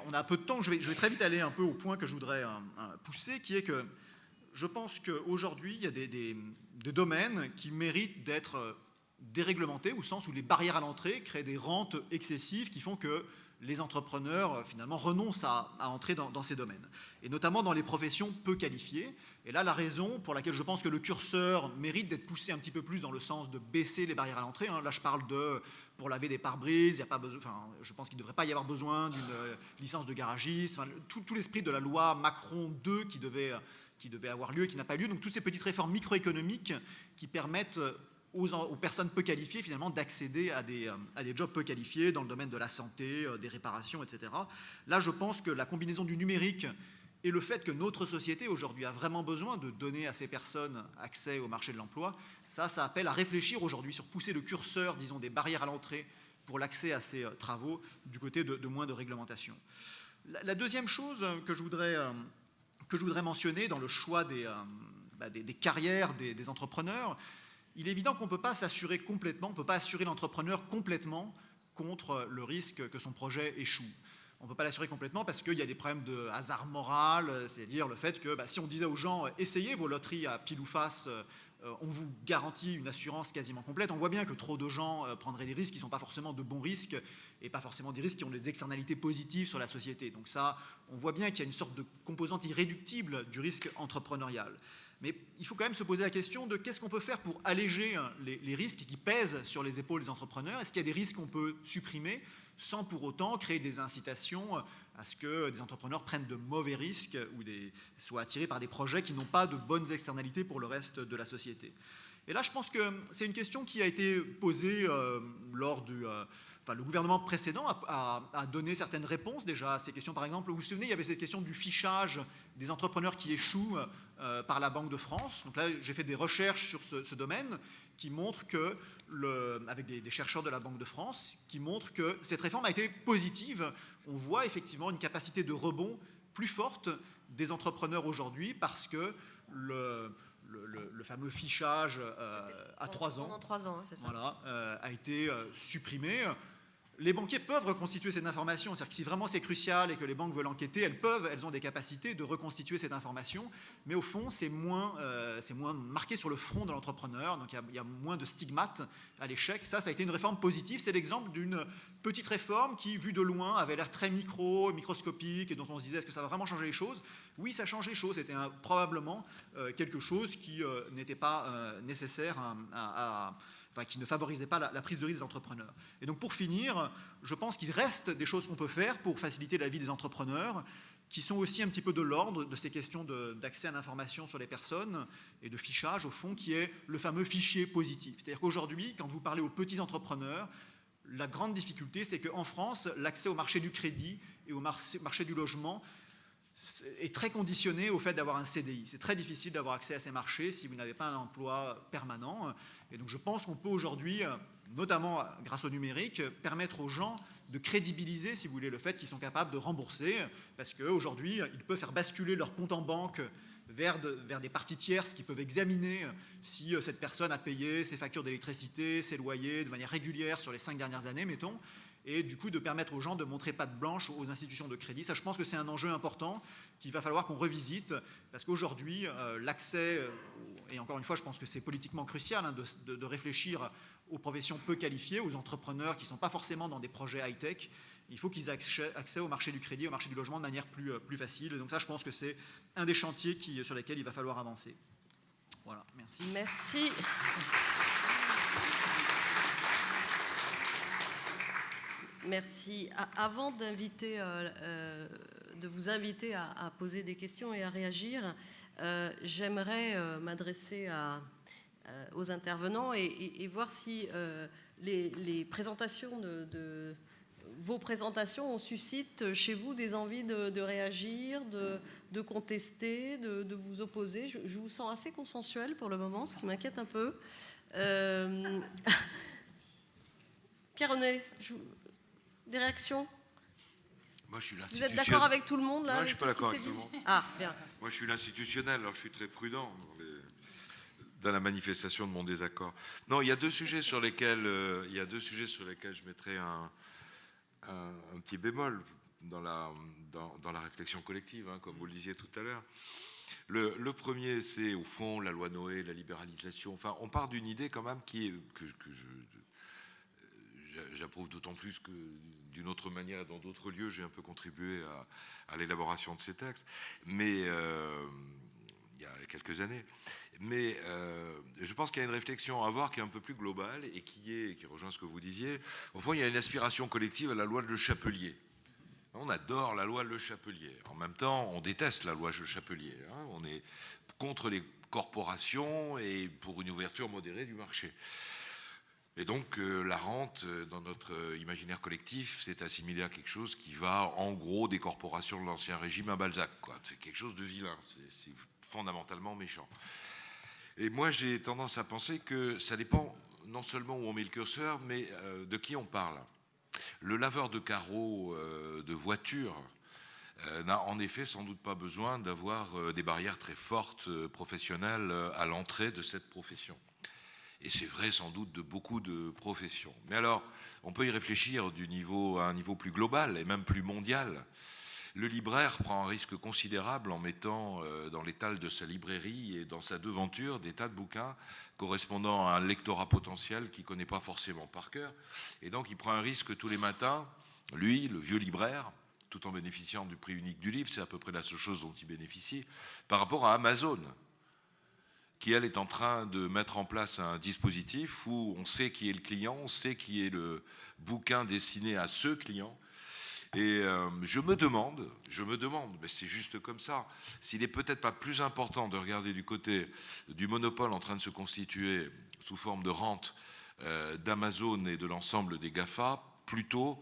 on a un peu de temps, je vais très vite aller un peu au point que je voudrais pousser, qui est que je pense qu'aujourd'hui, il y a des domaines qui méritent d'être déréglementés, au sens où les barrières à l'entrée créent des rentes excessives qui font que les entrepreneurs, finalement, renoncent à entrer dans ces domaines. Et notamment dans les professions peu qualifiées. Et là, la raison pour laquelle je pense que le curseur mérite d'être poussé un petit peu plus dans le sens de baisser les barrières à l'entrée. Là, je parle pour laver des pare-brises, je pense qu'il ne devrait pas y avoir besoin d'une licence de garagiste. Tout l'esprit de la loi Macron 2 qui devait avoir lieu et qui n'a pas lieu. Donc, toutes ces petites réformes microéconomiques qui permettent aux personnes peu qualifiées, finalement, d'accéder à des jobs peu qualifiés dans le domaine de la santé, des réparations, etc. Là, je pense que la combinaison du numérique et le fait que notre société, aujourd'hui, a vraiment besoin de donner à ces personnes accès au marché de l'emploi, ça appelle à réfléchir aujourd'hui sur pousser le curseur, disons, des barrières à l'entrée pour l'accès à ces travaux du côté de moins de réglementation. La deuxième chose que je voudrais mentionner dans le choix des carrières des entrepreneurs, il est évident qu'on ne peut pas s'assurer complètement, on ne peut pas assurer l'entrepreneur complètement contre le risque que son projet échoue. On ne peut pas l'assurer complètement parce qu'il y a des problèmes de hasard moral, c'est-à-dire le fait que si on disait aux gens « essayez vos loteries à pile ou face », on vous garantit une assurance quasiment complète. On voit bien que trop de gens prendraient des risques qui ne sont pas forcément de bons risques et pas forcément des risques qui ont des externalités positives sur la société. Donc ça, on voit bien qu'il y a une sorte de composante irréductible du risque entrepreneurial. Mais il faut quand même se poser la question de qu'est-ce qu'on peut faire pour alléger les risques qui pèsent sur les épaules des entrepreneurs. Est-ce qu'il y a des risques qu'on peut supprimer sans pour autant créer des incitations à ce que des entrepreneurs prennent de mauvais risques ou soient attirés par des projets qui n'ont pas de bonnes externalités pour le reste de la société. Et là, je pense que c'est une question qui a été posée lors du... le gouvernement précédent a donné certaines réponses déjà à ces questions. Par exemple, vous vous souvenez, il y avait cette question du fichage des entrepreneurs qui échouent par la Banque de France. Donc là, j'ai fait des recherches sur ce domaine qui montrent que, avec des chercheurs de la Banque de France, qui montrent que cette réforme a été positive. On voit effectivement une capacité de rebond plus forte des entrepreneurs aujourd'hui parce que le fameux fichage à 3 ans, pendant 3 ans, c'est ça. Voilà, a été supprimé. Les banquiers peuvent reconstituer cette information, c'est-à-dire que si vraiment c'est crucial et que les banques veulent enquêter, elles ont des capacités de reconstituer cette information, mais au fond, c'est moins marqué sur le front de l'entrepreneur, donc il y a moins de stigmates à l'échec. Ça a été une réforme positive, c'est l'exemple d'une petite réforme qui, vue de loin, avait l'air très microscopique, et dont on se disait, est-ce que ça va vraiment changer les choses? Oui, ça change les choses, c'était probablement quelque chose qui n'était pas nécessaire qui ne favorisait pas la prise de risque des entrepreneurs. Et donc pour finir, je pense qu'il reste des choses qu'on peut faire pour faciliter la vie des entrepreneurs, qui sont aussi un petit peu de l'ordre de ces questions d'accès à l'information sur les personnes et de fichage, au fond, qui est le fameux fichier positif. C'est-à-dire qu'aujourd'hui, quand vous parlez aux petits entrepreneurs, la grande difficulté, c'est qu'en France, l'accès au marché du crédit et au marché du logement est très conditionné au fait d'avoir un CDI. C'est très difficile d'avoir accès à ces marchés si vous n'avez pas un emploi permanent. Et donc je pense qu'on peut aujourd'hui, notamment grâce au numérique, permettre aux gens de crédibiliser, si vous voulez, le fait qu'ils sont capables de rembourser, parce qu'aujourd'hui, ils peuvent faire basculer leur compte en banque vers des parties tierces qui peuvent examiner si cette personne a payé ses factures d'électricité, ses loyers de manière régulière sur les 5 dernières années, mettons, et du coup de permettre aux gens de montrer patte blanche aux institutions de crédit. Ça, je pense que c'est un enjeu important qu'il va falloir qu'on revisite, parce qu'aujourd'hui, l'accès, et encore une fois, je pense que c'est politiquement crucial de réfléchir aux professions peu qualifiées, aux entrepreneurs qui ne sont pas forcément dans des projets high-tech. Il faut qu'ils aient accès au marché du crédit, au marché du logement de manière plus facile. Et donc ça, je pense que c'est un des chantiers sur lesquels il va falloir avancer. Voilà, merci. Merci. Merci. Avant de vous inviter à poser des questions et à réagir, j'aimerais m'adresser aux intervenants et voir si les présentations vos présentations, on suscite chez vous des envies de réagir, de contester, de vous opposer. Je vous sens assez consensuel pour le moment, ce qui m'inquiète un peu. Pierre-René, des réactions? Moi, je suis Vous êtes d'accord avec tout le monde là? Non, je suis pas d'accord avec tout le monde. Ah, bien. Moi, je suis l'institutionnel, alors je suis très prudent dans la manifestation de mon désaccord. Non, il y a deux sujets sur lesquels, je mettrais un petit bémol dans la réflexion collective, hein, comme vous le disiez tout à l'heure. Le premier, c'est au fond la loi Noé, la libéralisation. Enfin, on part d'une idée quand même que j'approuve d'autant plus que d'une autre manière et dans d'autres lieux, j'ai un peu contribué à l'élaboration de ces textes, mais il y a quelques années. Mais je pense qu'il y a une réflexion à avoir qui est un peu plus globale et qui rejoint ce que vous disiez. Au fond, il y a une aspiration collective à la loi de Le Chapelier. On adore la loi Le Chapelier. En même temps, on déteste la loi Le Chapelier. Hein. On est contre les corporations et pour une ouverture modérée du marché. Et donc, la rente, dans notre imaginaire collectif, c'est assimilé à quelque chose qui va, en gros, des corporations de l'Ancien Régime à Balzac, quoi. C'est quelque chose de vilain. C'est fondamentalement méchant. Et moi, j'ai tendance à penser que ça dépend non seulement où on met le curseur, mais de qui on parle. Le laveur de carreaux de voiture n'a en effet sans doute pas besoin d'avoir des barrières très fortes professionnelles à l'entrée de cette profession. Et c'est vrai sans doute de beaucoup de professions. Mais alors, on peut y réfléchir à un niveau plus global et même plus mondial. Le libraire prend un risque considérable en mettant dans l'étal de sa librairie et dans sa devanture des tas de bouquins correspondant à un lectorat potentiel qu'il ne connaît pas forcément par cœur. Et donc il prend un risque tous les matins, lui, le vieux libraire, tout en bénéficiant du prix unique du livre, c'est à peu près la seule chose dont il bénéficie, par rapport à Amazon, qui elle est en train de mettre en place un dispositif où on sait qui est le client, on sait qui est le bouquin destiné à ce client. Et je me demande, mais c'est juste comme ça, s'il n'est peut-être pas plus important de regarder du côté du monopole en train de se constituer sous forme de rente d'Amazon et de l'ensemble des GAFA, plutôt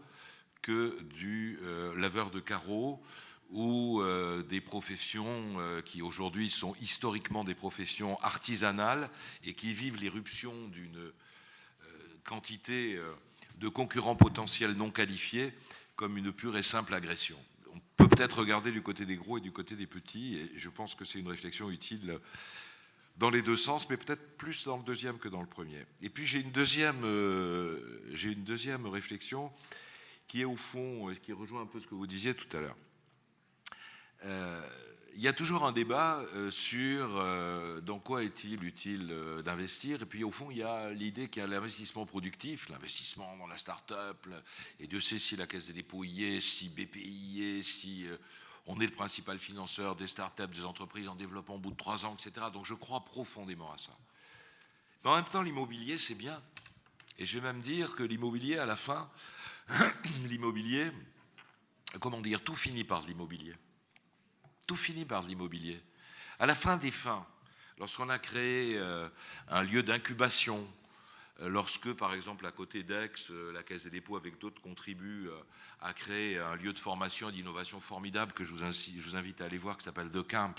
que du laveur de carreaux ou des professions qui aujourd'hui sont historiquement des professions artisanales et qui vivent l'éruption d'une quantité de concurrents potentiels non qualifiés comme une pure et simple agression. On peut peut-être regarder du côté des gros et du côté des petits, et je pense que c'est une réflexion utile dans les deux sens, mais peut-être plus dans le deuxième que dans le premier. Et puis j'ai une deuxième réflexion qui est au fond, qui rejoint un peu ce que vous disiez tout à l'heure. Il y a toujours un débat sur dans quoi est-il utile d'investir. Et puis au fond, il y a l'idée qu'il y a l'investissement productif, l'investissement dans la start-up. Et Dieu sait si la Caisse des dépôts y est, si BPI y est, si on est le principal financeur des start-up, des entreprises en développement au bout de 3 ans, etc. Donc je crois profondément à ça. Mais en même temps, l'immobilier, c'est bien. Et je vais même dire que l'immobilier, à la fin, l'immobilier, comment dire, tout finit par de l'immobilier. Tout finit par de l'immobilier. À la fin des fins, lorsqu'on a créé un lieu d'incubation, lorsque, par exemple, à côté d'Aix, la Caisse des dépôts, avec d'autres, contribue à créer un lieu de formation et d'innovation formidable que je vous invite à aller voir, qui s'appelle The Camp,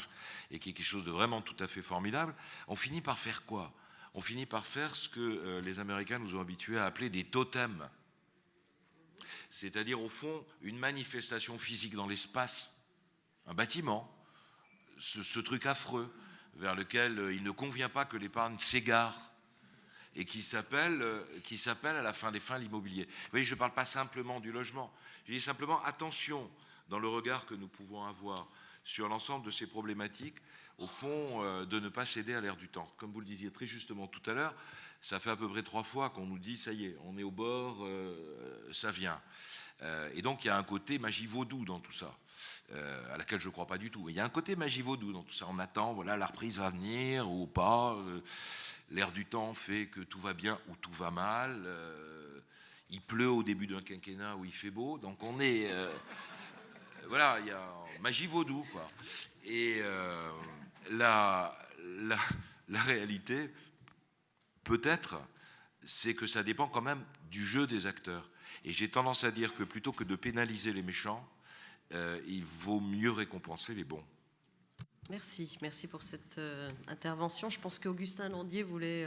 et qui est quelque chose de vraiment tout à fait formidable, on finit par faire quoi? On finit par faire ce que les Américains nous ont habitués à appeler des totems. C'est-à-dire, au fond, une manifestation physique dans l'espace, un bâtiment, ce truc affreux vers lequel il ne convient pas que l'épargne s'égare et qui s'appelle à la fin des fins l'immobilier. Vous voyez, je ne parle pas simplement du logement, je dis simplement attention dans le regard que nous pouvons avoir sur l'ensemble de ces problématiques, au fond, de ne pas céder à l'air du temps. Comme vous le disiez très justement tout à l'heure, ça fait à peu près 3 fois qu'on nous dit, ça y est, on est au bord, ça vient. Et donc il y a un côté magie vaudou dans tout ça. À laquelle je ne crois pas du tout. Il y a un côté magie vaudou dans tout ça. On attend, voilà, la reprise va venir ou pas. L'air du temps fait que tout va bien ou tout va mal. Il pleut au début d'un quinquennat où il fait beau. Donc on est... voilà, il y a magie vaudou, quoi. Et la réalité, peut-être, c'est que ça dépend quand même du jeu des acteurs. Et j'ai tendance à dire que plutôt que de pénaliser les méchants, il vaut mieux récompenser les bons. Merci pour cette intervention. Je pense qu'Augustin Landier voulait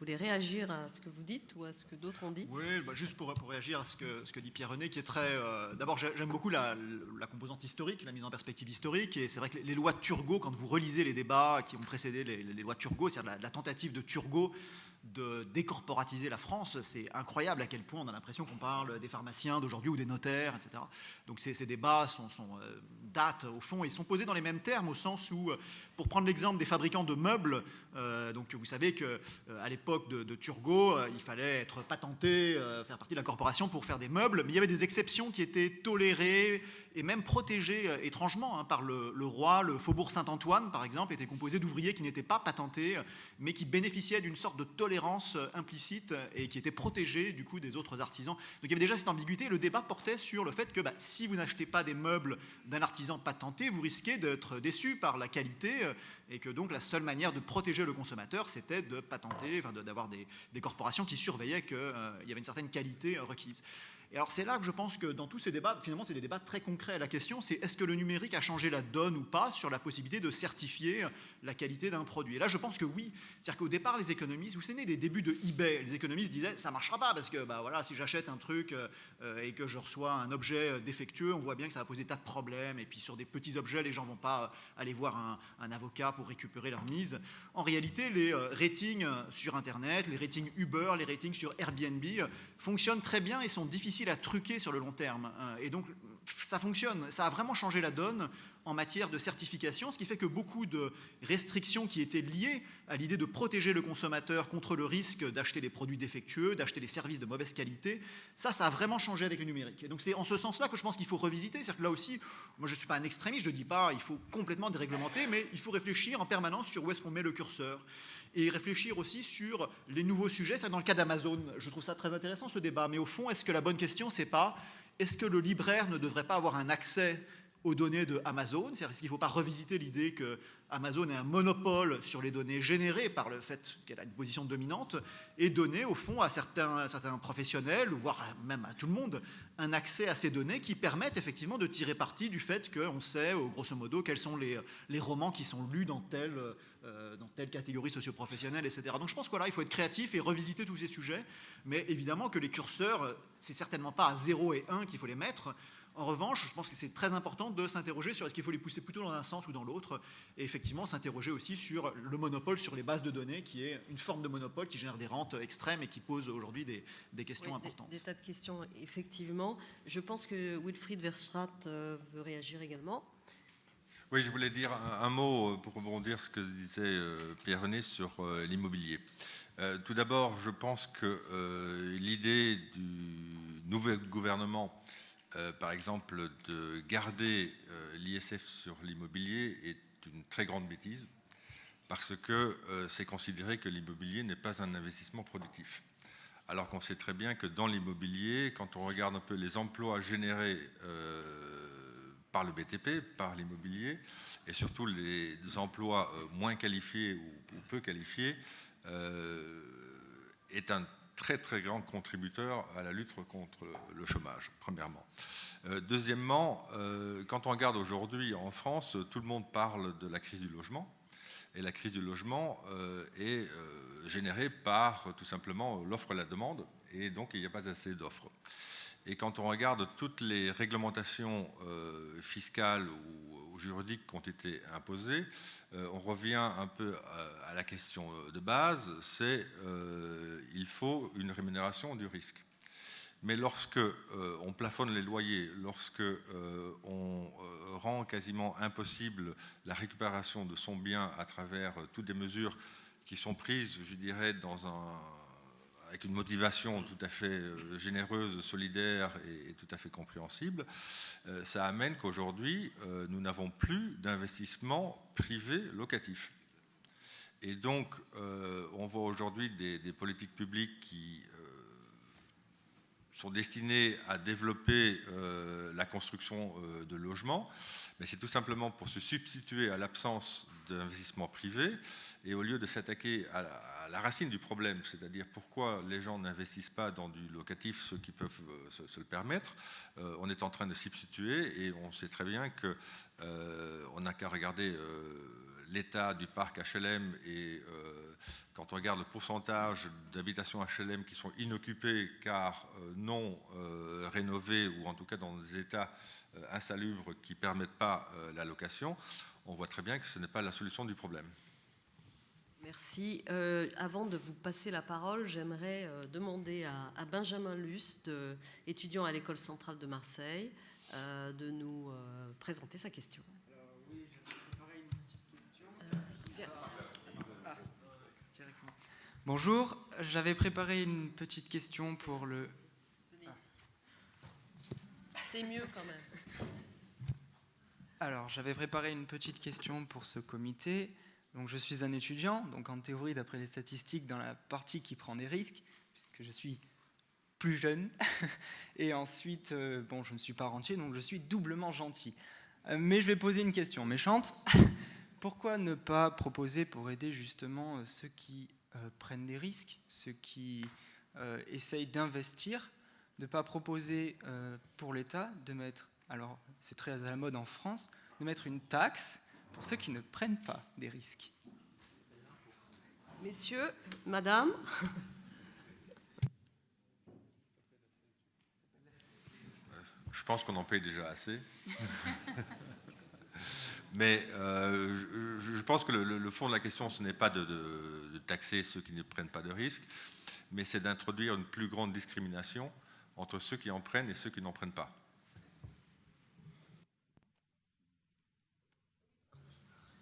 réagir à ce que vous dites ou à ce que d'autres ont dit. Oui, juste pour réagir à ce que dit Pierre-René, qui est très... D'abord, j'aime beaucoup la composante historique, la mise en perspective historique, et c'est vrai que les lois de Turgot, quand vous relisez les débats qui ont précédé les lois de Turgot, c'est-à-dire la tentative de Turgot de décorporatiser la France, c'est incroyable à quel point on a l'impression qu'on parle des pharmaciens d'aujourd'hui ou des notaires, etc. Donc ces débats datent au fond et sont posés dans les mêmes termes, au sens où, pour prendre l'exemple des fabricants de meubles, donc vous savez qu'à l'époque de Turgot, il fallait être patenté, faire partie de la corporation pour faire des meubles, mais il y avait des exceptions qui étaient tolérées et même protégées étrangement par le roi. Le faubourg Saint-Antoine, par exemple, était composé d'ouvriers qui n'étaient pas patentés, mais qui bénéficiaient d'une sorte de tolérance implicite et qui étaient protégés du coup des autres artisans. Donc il y avait déjà cette ambiguïté. Le débat portait sur le fait que si vous n'achetez pas des meubles d'un artisan patenté, vous risquez d'être déçu par la qualité et que donc la seule manière de protéger le consommateur, c'était de patenter, d'avoir des corporations qui surveillaient qu'il y avait une certaine qualité requise. Et alors c'est là que je pense que dans tous ces débats, finalement c'est des débats très concrets. La question c'est est-ce que le numérique a changé la donne ou pas sur la possibilité de certifier la qualité d'un produit. Et là je pense que oui. C'est-à-dire qu'au départ les économistes, vous savez des débuts de eBay, les économistes disaient ça ne marchera pas parce que voilà, si j'achète un truc et que je reçois un objet défectueux, on voit bien que ça va poser tas de problèmes et puis sur des petits objets les gens ne vont pas aller voir un avocat pour récupérer leur mise. En réalité les ratings sur Internet, les ratings Uber, les ratings sur Airbnb fonctionnent très bien et sont difficiles à truquer sur le long terme. Et donc, ça fonctionne. Ça a vraiment changé la donne en matière de certification, ce qui fait que beaucoup de restrictions qui étaient liées à l'idée de protéger le consommateur contre le risque d'acheter des produits défectueux, d'acheter des services de mauvaise qualité, ça a vraiment changé avec le numérique. Et donc c'est en ce sens-là que je pense qu'il faut revisiter. C'est-à-dire que là aussi, moi je ne suis pas un extrémiste, je ne dis pas il faut complètement déréglementer, mais il faut réfléchir en permanence sur où est-ce qu'on met le curseur. Et réfléchir aussi sur les nouveaux sujets. C'est dans le cas d'Amazon, je trouve ça très intéressant ce débat, mais au fond, est-ce que la bonne question, c'est pas est-ce que le libraire ne devrait pas avoir un accès aux données de Amazon? C'est-à-dire, est-ce qu'il ne faut pas revisiter l'idée que Amazon ait un monopole sur les données générées par le fait qu'elle a une position dominante et donner au fond à certains professionnels, voire même à tout le monde, un accès à ces données qui permettent effectivement de tirer parti du fait qu'on sait, grosso modo, quels sont les romans qui sont lus dans telle catégorie socio-professionnelle, etc. Donc je pense qu'il faut être créatif et revisiter tous ces sujets, mais évidemment que les curseurs, c'est certainement pas à 0 et 1 qu'il faut les mettre. En revanche, je pense que c'est très important de s'interroger sur est-ce qu'il faut les pousser plutôt dans un sens ou dans l'autre, et effectivement s'interroger aussi sur le monopole sur les bases de données, qui est une forme de monopole qui génère des rentes extrêmes et qui pose aujourd'hui des questions importantes. Des tas de questions, effectivement. Je pense que Wilfried Verstraete veut réagir également. Oui, je voulais dire un mot pour rebondir sur ce que disait Pierre-René sur l'immobilier. Tout d'abord, je pense que l'idée du nouvel gouvernement, par exemple, de garder l'ISF sur l'immobilier est une très grande bêtise, parce que c'est considéré que l'immobilier n'est pas un investissement productif. Alors qu'on sait très bien que dans l'immobilier, quand on regarde un peu les emplois générés par le BTP, par l'immobilier, et surtout les emplois moins qualifiés ou peu qualifiés, est un très très grand contributeur à la lutte contre le chômage, premièrement. Deuxièmement, quand on regarde aujourd'hui en France, tout le monde parle de la crise du logement, et la crise du logement est générée par tout simplement l'offre et la demande, et donc il n'y a pas assez d'offres. Et quand on regarde toutes les réglementations fiscales ou juridiques qui ont été imposées, on revient un peu à la question de base, c'est il faut une rémunération du risque. Mais lorsque on plafonne les loyers, lorsque on rend quasiment impossible la récupération de son bien à travers toutes des mesures qui sont prises, je dirais, avec une motivation tout à fait généreuse, solidaire et tout à fait compréhensible, ça amène qu'aujourd'hui, nous n'avons plus d'investissement privé locatif. Et donc, on voit aujourd'hui des politiques publiques qui sont destinés à développer la construction de logements, mais c'est tout simplement pour se substituer à l'absence d'investissement privé, et au lieu de s'attaquer à la racine du problème, c'est-à-dire pourquoi les gens n'investissent pas dans du locatif, ceux qui peuvent se le permettre, on est en train de substituer, et on sait très bien qu'on n'a qu'à regarder l'état du parc HLM, et quand on regarde le pourcentage d'habitations HLM qui sont inoccupées car non rénovées, ou en tout cas dans des états insalubres qui ne permettent pas la location, on voit très bien que ce n'est pas la solution du problème. Merci. Avant de vous passer la parole, j'aimerais demander à Benjamin Lust, étudiant à l'École centrale de Marseille, de nous présenter sa question. Alors, oui, je vais préparer une petite question. Directement. Bonjour, j'avais préparé une petite question pour le... C'est mieux quand même. Alors, j'avais préparé une petite question pour ce comité. Donc, je suis un étudiant, donc en théorie, d'après les statistiques, dans la partie qui prend des risques, puisque je suis plus jeune. Et ensuite, bon, je ne suis pas rentier, donc je suis doublement gentil. Mais je vais poser une question méchante. Pourquoi ne pas proposer pour aider justement ceux qui prennent des risques, ceux qui essayent d'investir, de ne pas proposer pour l'État de mettre, alors c'est très à la mode en France, de mettre une taxe pour ceux qui ne prennent pas des risques. Messieurs, madame. Je pense qu'on en paye déjà assez. Mais je pense que le fond de la question, ce n'est pas de taxer ceux qui ne prennent pas de risques, mais c'est d'introduire une plus grande discrimination entre ceux qui en prennent et ceux qui n'en prennent pas.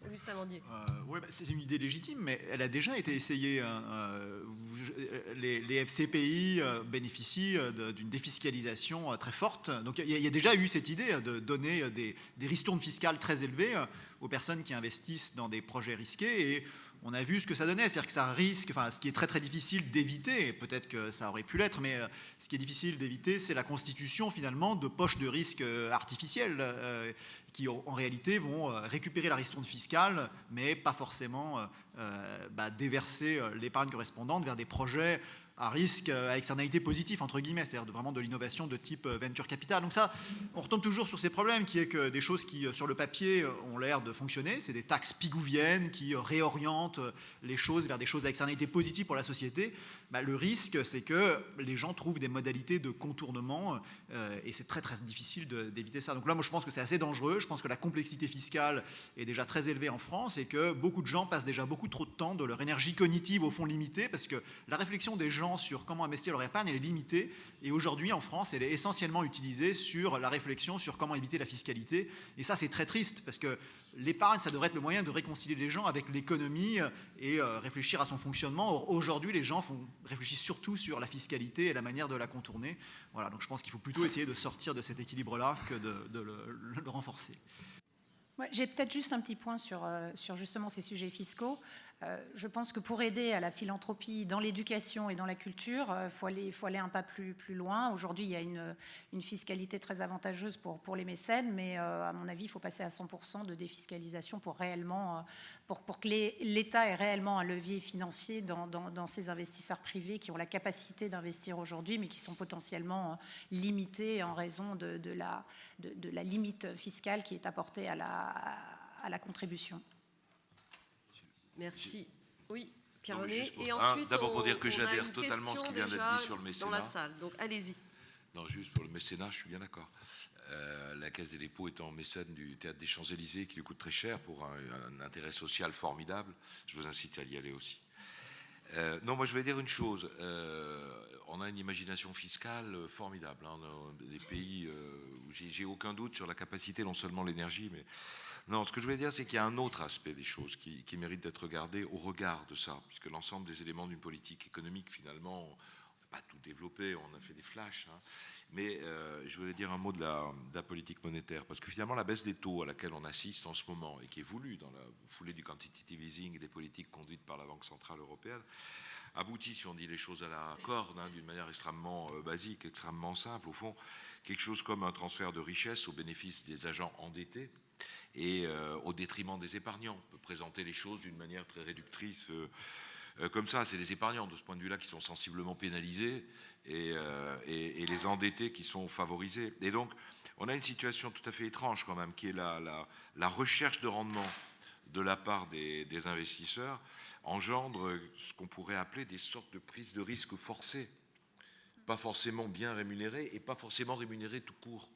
Augustin Landier. Ouais, c'est une idée légitime, mais elle a déjà été essayée. Les FCPI bénéficient d'une défiscalisation très forte. Donc il y a déjà eu cette idée de donner des ristournes fiscales très élevées aux personnes qui investissent dans des projets risqués. Et on a vu ce que ça donnait, c'est-à-dire que ça risque, enfin ce qui est très très difficile d'éviter, et peut-être que ça aurait pu l'être, mais ce qui est difficile d'éviter, c'est la constitution finalement de poches de risque artificielles qui en réalité vont récupérer la ristourne fiscale, mais pas forcément déverser l'épargne correspondante vers des projets à risque à externalité positive, entre guillemets, c'est-à-dire vraiment de l'innovation de type venture capital. Donc ça, on retombe toujours sur ces problèmes qui est que des choses qui, sur le papier, ont l'air de fonctionner, c'est des taxes pigouviennes qui réorientent les choses vers des choses à externalité positive pour la société. Le risque, c'est que les gens trouvent des modalités de contournement et c'est très très difficile d'éviter ça. Donc là, moi je pense que c'est assez dangereux, je pense que la complexité fiscale est déjà très élevée en France et que beaucoup de gens passent déjà beaucoup trop de temps de leur énergie cognitive au fond limitée, parce que la réflexion des gens sur comment investir leur épargne, elle est limitée. Et aujourd'hui, en France, elle est essentiellement utilisée sur la réflexion sur comment éviter la fiscalité. Et ça, c'est très triste, parce que l'épargne, ça devrait être le moyen de réconcilier les gens avec l'économie et réfléchir à son fonctionnement. Or, aujourd'hui, les gens réfléchissent surtout sur la fiscalité et la manière de la contourner. Voilà, donc je pense qu'il faut plutôt essayer de sortir de cet équilibre-là que de le renforcer. Ouais, j'ai peut-être juste un petit point sur justement ces sujets fiscaux. Je pense que pour aider à la philanthropie dans l'éducation et dans la culture, il faut aller un pas plus loin. Aujourd'hui, il y a une fiscalité très avantageuse pour les mécènes, mais à mon avis, il faut passer à 100% de défiscalisation pour réellement, pour que l'État ait réellement un levier financier dans ces investisseurs privés qui ont la capacité d'investir aujourd'hui, mais qui sont potentiellement limités en raison de la limite fiscale qui est apportée à la contribution. Merci. Oui, Pierre-René. Et ensuite, ensuite, d'abord pour dire que j'adhère une totalement à ce qui vient d'être question dit sur le mécénat. dans la salle. Donc allez-y. Non, juste pour le mécénat, je suis bien d'accord. La Caisse des dépôts étant mécène du Théâtre des Champs-Élysées, qui lui coûte très cher pour un intérêt social formidable, je vous incite à y aller aussi. Non, moi je vais dire une chose. On a une imagination fiscale formidable. Hein, des pays où j'ai aucun doute sur la capacité, non seulement l'énergie, mais... Non, ce que je voulais dire, c'est qu'il y a un autre aspect des choses qui mérite d'être regardé au regard de ça, puisque l'ensemble des éléments d'une politique économique, finalement, pas tout développé, on a fait des flashs, hein, mais je voulais dire un mot de la politique monétaire, parce que finalement la baisse des taux à laquelle on assiste en ce moment, et qui est voulue dans la foulée du quantitative easing et des politiques conduites par la Banque Centrale Européenne, aboutit, si on dit les choses à la corde, hein, d'une manière extrêmement basique, extrêmement simple, au fond, quelque chose comme un transfert de richesse au bénéfice des agents endettés et au détriment des épargnants. On peut présenter les choses d'une manière très réductrice comme ça. C'est les épargnants, de ce point de vue-là, qui sont sensiblement pénalisés et les endettés qui sont favorisés. Et donc, on a une situation tout à fait étrange quand même, qui est la recherche de rendement de la part des investisseurs engendre ce qu'on pourrait appeler des sortes de prises de risque forcées, pas forcément bien rémunérées et pas forcément rémunérées tout court.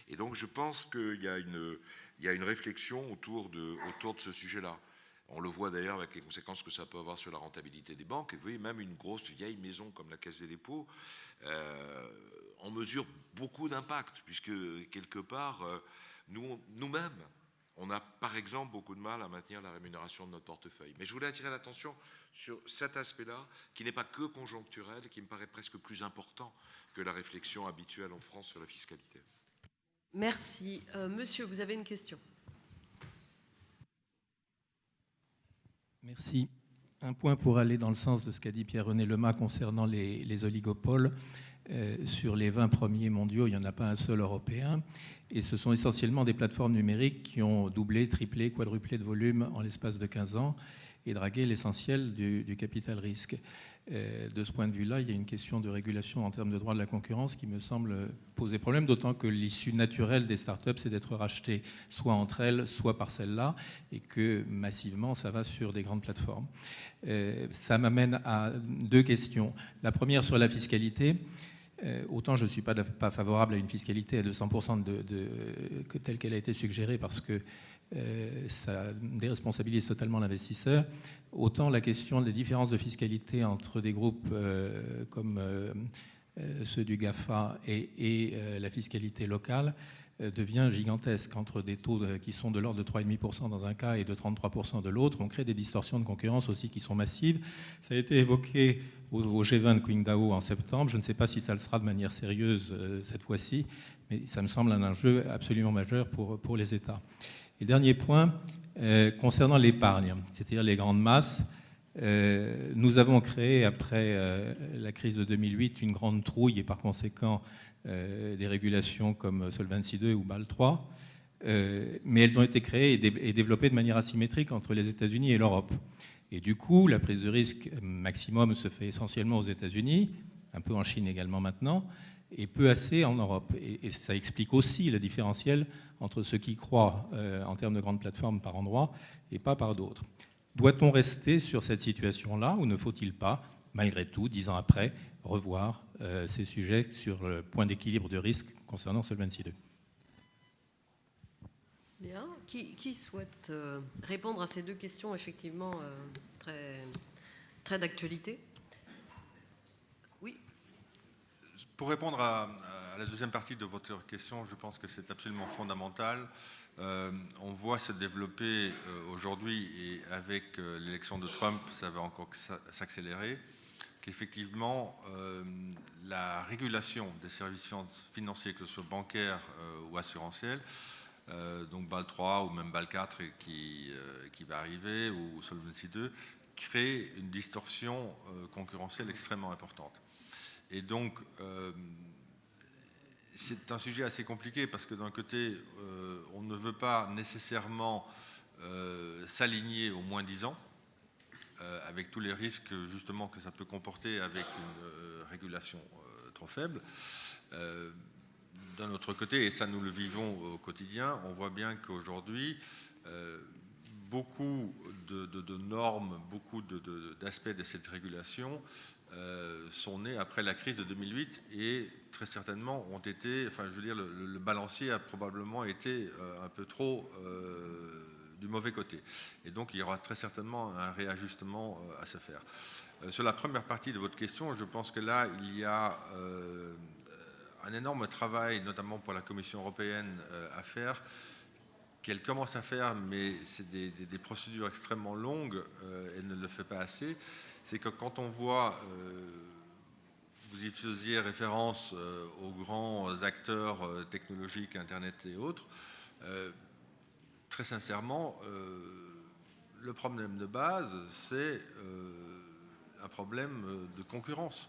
Et donc je pense qu'il y a une réflexion autour de ce sujet-là. On le voit d'ailleurs avec les conséquences que ça peut avoir sur la rentabilité des banques. Et vous voyez, même une grosse vieille maison comme la Caisse des dépôts en mesure beaucoup d'impact, puisque quelque part, nous-mêmes, on a par exemple beaucoup de mal à maintenir la rémunération de notre portefeuille. Mais je voulais attirer l'attention sur cet aspect-là, qui n'est pas que conjoncturel, qui me paraît presque plus important que la réflexion habituelle en France sur la fiscalité. Merci. Monsieur, vous avez une question? Merci. Un point pour aller dans le sens de ce qu'a dit Pierre-René Lemas concernant les oligopoles. Sur les 20 premiers mondiaux, il n'y en a pas un seul européen. Et ce sont essentiellement des plateformes numériques qui ont doublé, triplé, quadruplé de volume en l'espace de 15 ans et dragué l'essentiel du capital risque. De ce point de vue-là, il y a une question de régulation en termes de droit de la concurrence qui me semble poser problème, d'autant que l'issue naturelle des startups, c'est d'être rachetées soit entre elles, soit par celles-là, et que massivement, ça va sur des grandes plateformes. Ça m'amène à deux questions. La première sur la fiscalité. Autant je ne suis pas favorable à une fiscalité à 200% telle qu'elle a été suggérée parce que ça déresponsabilise totalement l'investisseur, autant la question des différences de fiscalité entre des groupes comme ceux du GAFA et la fiscalité locale devient gigantesque. Entre des taux qui sont de l'ordre de 3,5% dans un cas et de 33% de l'autre, on crée des distorsions de concurrence aussi qui sont massives. Ça a été évoqué au G20 de Qingdao en septembre. Je ne sais pas si ça le sera de manière sérieuse cette fois-ci, mais ça me semble un enjeu absolument majeur pour les États. Et dernier point, concernant l'épargne, c'est-à-dire les grandes masses, nous avons créé, après la crise de 2008, une grande trouille et par conséquent des régulations comme Solvency II ou Bâle III, mais elles ont été créées et développées de manière asymétrique entre les États-Unis et l'Europe. Et du coup, la prise de risque maximum se fait essentiellement aux États-Unis, un peu en Chine également maintenant, et peu assez en Europe. Et ça explique aussi le différentiel entre ceux qui croient en termes de grandes plateformes par endroit et pas par d'autres. Doit-on rester sur cette situation-là ou ne faut-il pas, malgré tout, 10 ans après, revoir ces sujets sur le point d'équilibre de risque concernant Solvency II? Bien. Qui souhaite répondre à ces deux questions, effectivement, très d'actualité? Oui. Pour répondre à la deuxième partie de votre question, je pense que c'est absolument fondamental. On voit se développer aujourd'hui, et avec l'élection de Trump, ça va encore s'accélérer, qu'effectivement, la régulation des services financiers, que ce soit bancaires ou assurantiels, donc Bâle 3 ou même Bâle 4 qui va arriver, ou Solvency 2, crée une distorsion concurrentielle extrêmement importante. Et donc, c'est un sujet assez compliqué parce que d'un côté, on ne veut pas nécessairement s'aligner au moins 10 ans, avec tous les risques justement que ça peut comporter avec une régulation trop faible. D'un autre côté, et ça nous le vivons au quotidien, on voit bien qu'aujourd'hui, beaucoup de normes, beaucoup d'aspects de cette régulation sont nés après la crise de 2008 et très certainement ont été, enfin je veux dire, le balancier a probablement été un peu trop du mauvais côté. Et donc il y aura très certainement un réajustement à se faire. Sur la première partie de votre question, je pense que là, il y a un énorme travail, notamment pour la Commission européenne, à faire, qu'elle commence à faire, mais c'est des procédures extrêmement longues, elle ne le fait pas assez. C'est que quand on voit vous y faisiez référence aux grands acteurs technologiques, Internet et autres. Très sincèrement, le problème de base, c'est un problème de concurrence.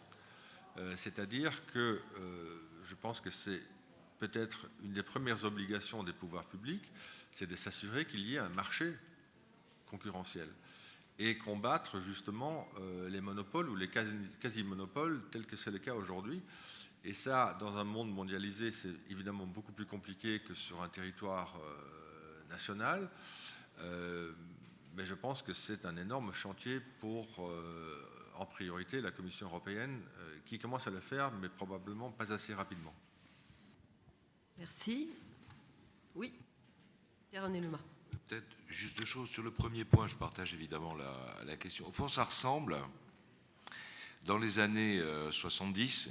C'est-à-dire que je pense que c'est peut-être une des premières obligations des pouvoirs publics, c'est de s'assurer qu'il y ait un marché concurrentiel et combattre justement les monopoles ou les quasi-monopoles tels que c'est le cas aujourd'hui. Et ça, dans un monde mondialisé, c'est évidemment beaucoup plus compliqué que sur un territoire national. Mais je pense que c'est un énorme chantier pour, en priorité, la Commission européenne, qui commence à le faire, mais probablement pas assez rapidement. Merci. Oui, Pierre-René Lema. Peut-être juste deux choses. Sur le premier point, je partage évidemment la question. Au fond, ça ressemble. Dans les années 70,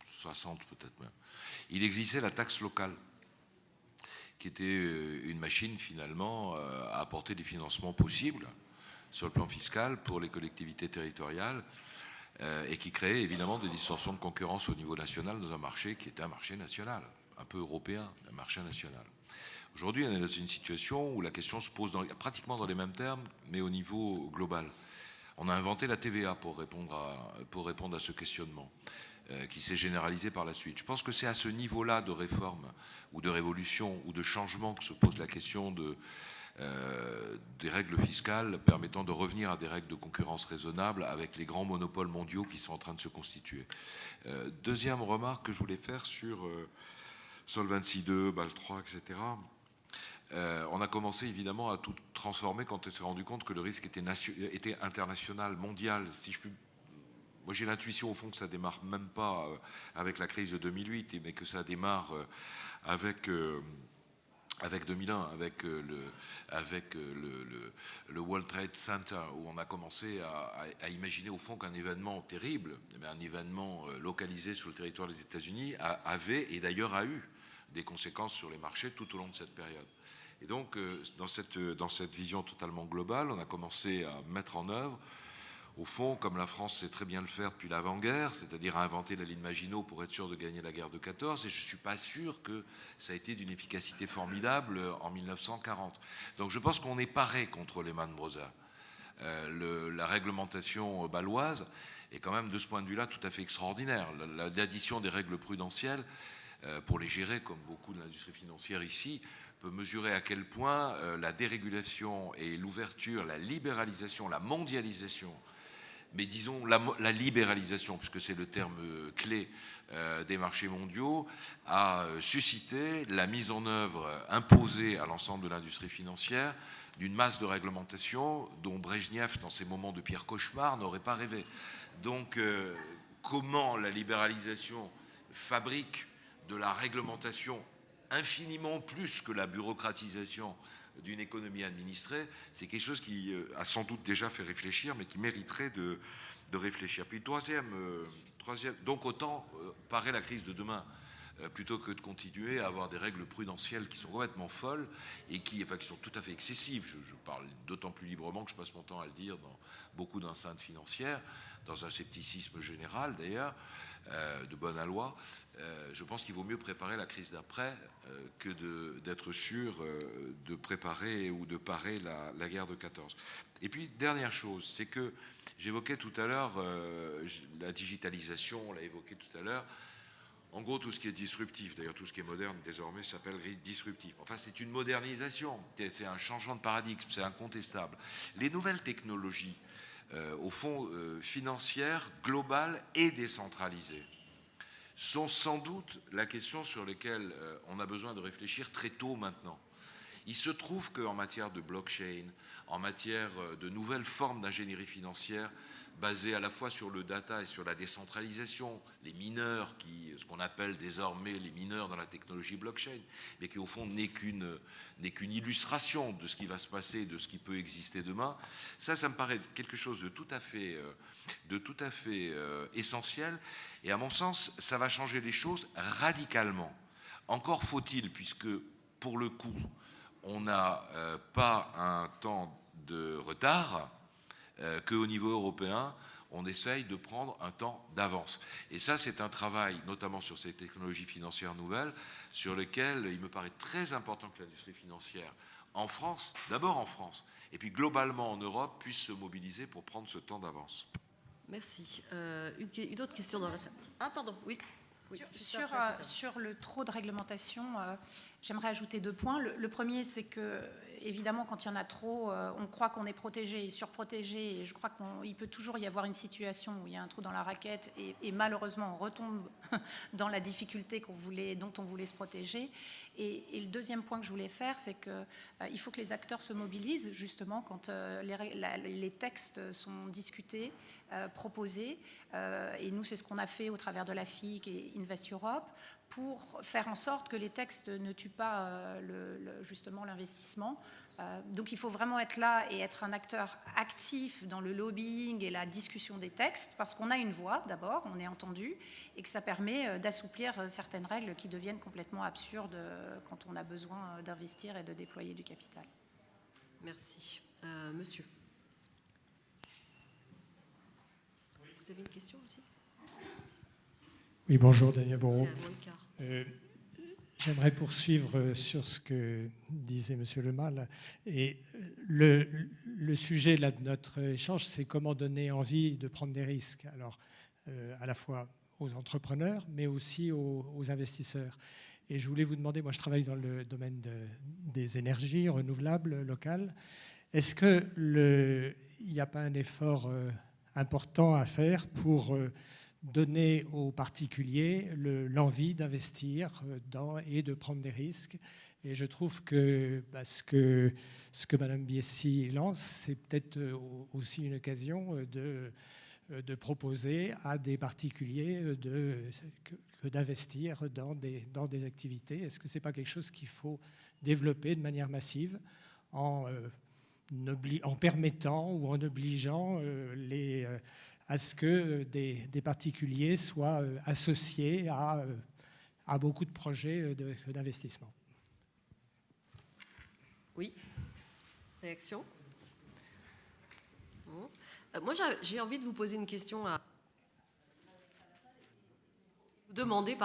60 peut-être même, il existait la taxe locale, qui était une machine finalement à apporter des financements possibles sur le plan fiscal pour les collectivités territoriales et qui créait évidemment des distorsions de concurrence au niveau national dans un marché qui était un marché national, un peu européen, un marché national. Aujourd'hui, on est dans une situation où la question se pose pratiquement dans les mêmes termes, mais au niveau global. On a inventé la TVA pour répondre à ce questionnement, qui s'est généralisé par la suite. Je pense que c'est à ce niveau-là de réforme ou de révolution ou de changement que se pose la question des règles fiscales permettant de revenir à des règles de concurrence raisonnables avec les grands monopoles mondiaux qui sont en train de se constituer. Deuxième remarque que je voulais faire sur Solvency II, Bâle III, etc. On a commencé évidemment à tout transformer quand on s'est rendu compte que le risque était international, mondial. Si je puis, moi j'ai l'intuition au fond que ça démarre même pas avec la crise de 2008, mais que ça démarre avec 2001, avec le World Trade Center, où on a commencé à imaginer au fond qu'un événement terrible, un événement localisé sur le territoire des États-Unis avait, et d'ailleurs a eu, des conséquences sur les marchés tout au long de cette période. Et donc, dans cette vision totalement globale, on a commencé à mettre en œuvre, au fond, comme la France sait très bien le faire depuis l'avant-guerre, c'est-à-dire à inventer la ligne Maginot pour être sûr de gagner la guerre de 14, et je ne suis pas sûr que ça a été d'une efficacité formidable en 1940. Donc je pense qu'on est paré contre Lehman Brothers. La réglementation bâloise est quand même, de ce point de vue-là, tout à fait extraordinaire. L'addition des règles prudentielles, pour les gérer, comme beaucoup de l'industrie financière ici, peut mesurer à quel point la dérégulation et l'ouverture, la libéralisation, la mondialisation, mais disons la libéralisation, puisque c'est le terme clé des marchés mondiaux, a suscité la mise en œuvre imposée à l'ensemble de l'industrie financière d'une masse de réglementation dont Brejnev, dans ses moments de pire cauchemar, n'aurait pas rêvé. Donc, comment la libéralisation fabrique de la réglementation infiniment plus que la bureaucratisation d'une économie administrée, c'est quelque chose qui a sans doute déjà fait réfléchir, mais qui mériterait de réfléchir. Puis troisième, donc autant parer la crise de demain, plutôt que de continuer à avoir des règles prudentielles qui sont complètement folles et qui sont tout à fait excessives. Je parle d'autant plus librement que je passe mon temps à le dire dans beaucoup d'enceintes financières, dans un scepticisme général d'ailleurs, de bonne aloi. Je pense qu'il vaut mieux préparer la crise d'après que d'être sûr de préparer ou de parer la guerre de 14. Et puis, dernière chose, c'est que j'évoquais tout à l'heure la digitalisation, on l'a évoqué tout à l'heure. En gros, tout ce qui est disruptif, d'ailleurs tout ce qui est moderne désormais s'appelle disruptif. Enfin, c'est une modernisation, c'est un changement de paradigme, c'est incontestable. Les nouvelles technologies, au fond, financières, globales et décentralisées, sont sans doute la question sur laquelle on a besoin de réfléchir très tôt maintenant. Il se trouve qu'en matière de blockchain, en matière de nouvelles formes d'ingénierie financière, basées à la fois sur le data et sur la décentralisation, les mineurs, ce qu'on appelle désormais les mineurs dans la technologie blockchain, mais qui au fond n'est qu'une illustration de ce qui va se passer, de ce qui peut exister demain, ça me paraît quelque chose de tout à fait essentiel, et à mon sens, ça va changer les choses radicalement. Encore faut-il, puisque pour le coup, on n'a pas un temps de retard, qu'au niveau européen, on essaye de prendre un temps d'avance. Et ça, c'est un travail, notamment sur ces technologies financières nouvelles, sur lesquelles il me paraît très important que l'industrie financière, en France, d'abord en France, et puis globalement en Europe, puisse se mobiliser pour prendre ce temps d'avance. Merci. Une autre question dans la salle. Ah, pardon, oui. Oui, Sur le trop de réglementation, j'aimerais ajouter 2 points. Le premier, c'est que, évidemment, quand il y en a trop, on croit qu'on est protégé et surprotégé. Et je crois qu'il peut toujours y avoir une situation où il y a un trou dans la raquette et malheureusement, on retombe dans la difficulté dont on voulait se protéger. Et le deuxième point que je voulais faire, c'est qu'il faut que les acteurs se mobilisent, justement, quand les textes sont discutés, proposés. Et nous, c'est ce qu'on a fait au travers de la FIC et Invest Europe, pour faire en sorte que les textes ne tuent pas justement l'investissement. Donc il faut vraiment être là et être un acteur actif dans le lobbying et la discussion des textes, parce qu'on a une voix d'abord, on est entendu, et que ça permet d'assouplir certaines règles qui deviennent complètement absurdes quand on a besoin d'investir et de déployer du capital. Merci. Monsieur. Vous avez une question aussi? Oui, bonjour Daniel Bourreau. C'est à moins de quart. J'aimerais poursuivre sur ce que disait Monsieur Lemas. Et le sujet là, de notre échange, c'est comment donner envie de prendre des risques. Alors, à la fois aux entrepreneurs, mais aussi aux investisseurs. Et je voulais vous demander, moi je travaille dans le domaine des énergies renouvelables locales. Est-ce qu'il n'y a pas un effort important à faire pour donner aux particuliers l'envie d'investir et de prendre des risques? Et je trouve que ce que Mme Biesi lance, c'est peut-être aussi une occasion de proposer à des particuliers d'investir dans des activités. Est-ce que ce n'est pas quelque chose qu'il faut développer de manière massive en permettant ou en obligeant à ce que des particuliers soient associés à beaucoup de projets d'investissement? Oui. Réaction? Bon. Moi, j'ai envie de vous poser une question vous demander,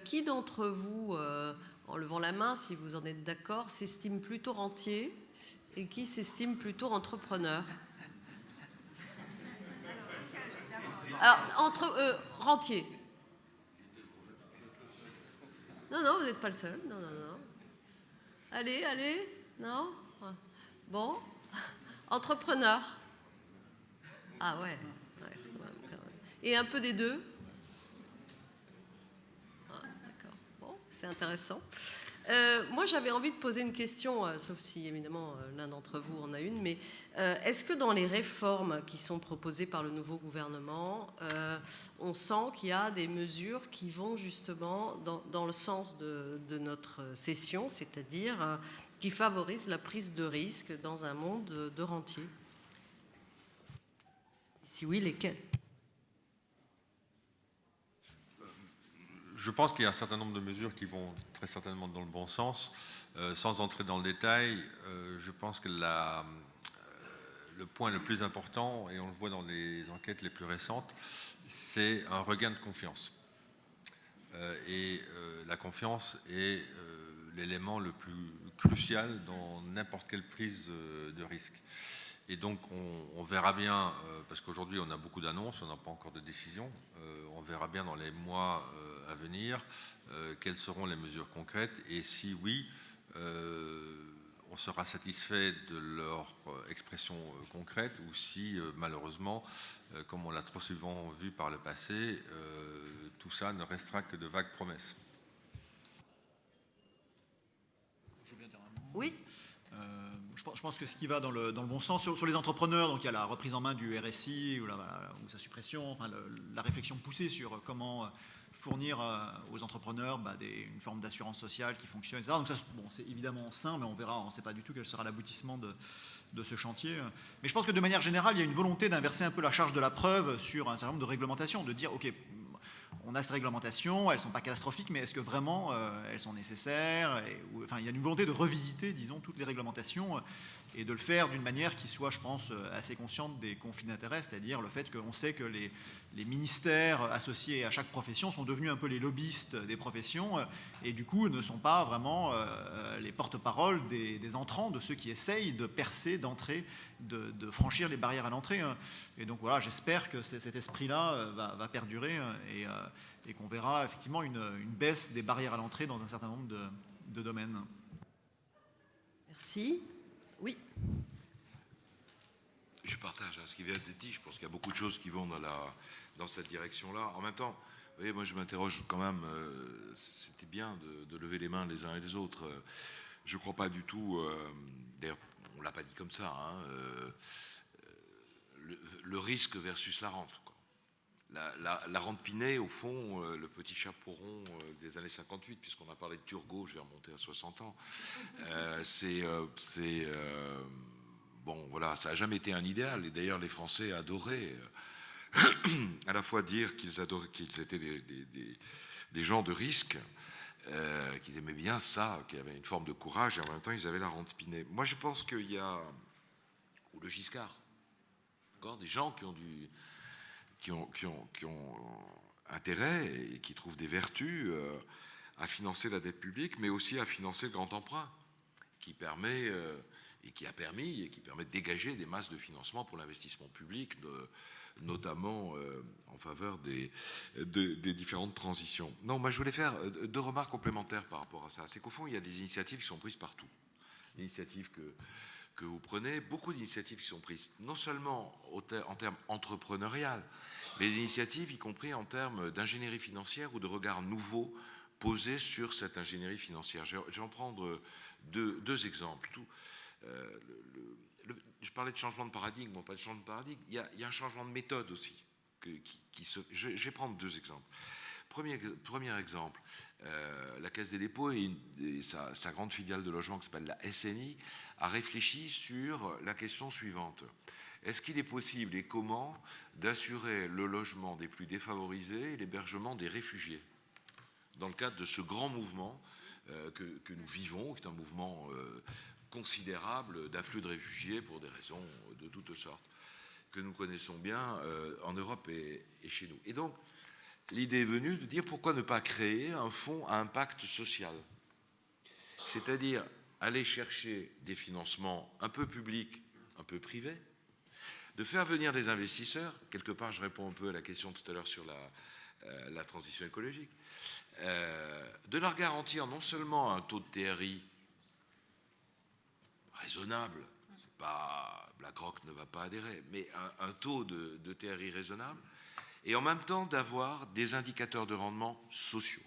qui d'entre vous, en levant la main, si vous en êtes d'accord, s'estime plutôt rentier et qui s'estime plutôt entrepreneur? Alors, rentier. Non, vous n'êtes pas le seul. Non. Allez, non? Bon. Entrepreneur. Ah ouais, c'est quand même. Et un peu des deux? Ah, d'accord. Bon, c'est intéressant. Moi, j'avais envie de poser une question, sauf si, évidemment, l'un d'entre vous en a une, mais est-ce que dans les réformes qui sont proposées par le nouveau gouvernement, on sent qu'il y a des mesures qui vont justement dans le sens de notre session, c'est-à-dire qui favorisent la prise de risque dans un monde de rentiers? Si oui, lesquels? Je pense qu'il y a un certain nombre de mesures qui vont très certainement dans le bon sens. Sans entrer dans le détail, je pense que le point le plus important, et on le voit dans les enquêtes les plus récentes, c'est un regain de confiance. La confiance est l'élément le plus crucial dans n'importe quelle prise de risque. Et donc on verra bien, parce qu'aujourd'hui on a beaucoup d'annonces, on n'a pas encore de décision, on verra bien dans les mois à venir quelles seront les mesures concrètes, et si oui, on sera satisfait de leur expression concrète, ou si malheureusement, comme on l'a trop souvent vu par le passé, tout ça ne restera que de vagues promesses. Oui. Je pense que ce qui va dans le bon sens sur les entrepreneurs, donc il y a la reprise en main du RSI ou sa suppression, enfin la réflexion poussée sur comment fournir aux entrepreneurs une forme d'assurance sociale qui fonctionne, etc. Donc ça, c'est évidemment sain, mais on verra, on ne sait pas du tout quel sera l'aboutissement de ce chantier. Mais je pense que de manière générale, il y a une volonté d'inverser un peu la charge de la preuve sur un certain nombre de réglementations, de dire ok, on a ces réglementations, elles ne sont pas catastrophiques, mais est-ce que vraiment elles sont nécessaires? Enfin, il y a une volonté de revisiter, disons, toutes les réglementations et de le faire d'une manière qui soit, je pense, assez consciente des conflits d'intérêts, c'est-à-dire le fait qu'on sait que les ministères associés à chaque profession sont devenus un peu les lobbyistes des professions et du coup ne sont pas vraiment les porte-parole des entrants, de ceux qui essayent de percer, d'entrer, de franchir les barrières à l'entrée. Et donc voilà, j'espère que cet esprit-là va perdurer et qu'on verra effectivement une baisse des barrières à l'entrée dans un certain nombre de domaines. Merci. Oui. Je partage ce qui vient d'être dit. Je pense qu'il y a beaucoup de choses qui vont dans cette direction-là. En même temps, vous voyez, moi je m'interroge quand même, c'était bien de lever les mains les uns et les autres. Je ne crois pas du tout, d'ailleurs on ne l'a pas dit comme ça, le risque versus la rente. Quoi. La rente Pinay, au fond, le petit chapeau rond des années 58, puisqu'on a parlé de Turgot, je vais remonter à 60 ans, bon, voilà, ça n'a jamais été un idéal. Et d'ailleurs, les Français adoraient à la fois dire qu'ils étaient des gens de risque, qu'ils aimaient bien ça, qu'ils avaient une forme de courage, et en même temps, ils avaient la rente Pinay. Moi, je pense qu'il y a... Ou le Giscard. D'accord, des gens qui ont intérêt et qui trouvent des vertus à financer la dette publique, mais aussi à financer le grand emprunt, qui permet... et qui permet de dégager des masses de financement pour l'investissement public, notamment en faveur des différentes transitions. Non, moi je voulais faire deux remarques complémentaires par rapport à ça. C'est qu'au fond, il y a des initiatives qui sont prises partout. L'initiative que vous prenez, beaucoup d'initiatives qui sont prises, non seulement en termes entrepreneurial, mais des initiatives y compris en termes d'ingénierie financière ou de regard nouveau posé sur cette ingénierie financière. Je vais en prendre deux exemples. Je parlais de changement de paradigme, pas de changement de paradigme. Il y a un changement de méthode aussi. Je vais prendre deux exemples. Premier exemple, la Caisse des dépôts et sa grande filiale de logement qui s'appelle la SNI a réfléchi sur la question suivante. Est-ce qu'il est possible et comment d'assurer le logement des plus défavorisés et l'hébergement des réfugiés dans le cadre de ce grand mouvement que nous vivons, qui est un mouvement considérable d'afflux de réfugiés pour des raisons de toutes sortes, que nous connaissons bien en Europe et chez nous. Et donc, l'idée est venue de dire pourquoi ne pas créer un fonds à impact social, c'est-à-dire aller chercher des financements un peu publics, un peu privés, de faire venir des investisseurs, quelque part je réponds un peu à la question tout à l'heure sur la transition écologique, de leur garantir non seulement un taux de TRI raisonnable, c'est pas, BlackRock ne va pas adhérer, mais un taux de TRI raisonnable, et en même temps d'avoir des indicateurs de rendement sociaux.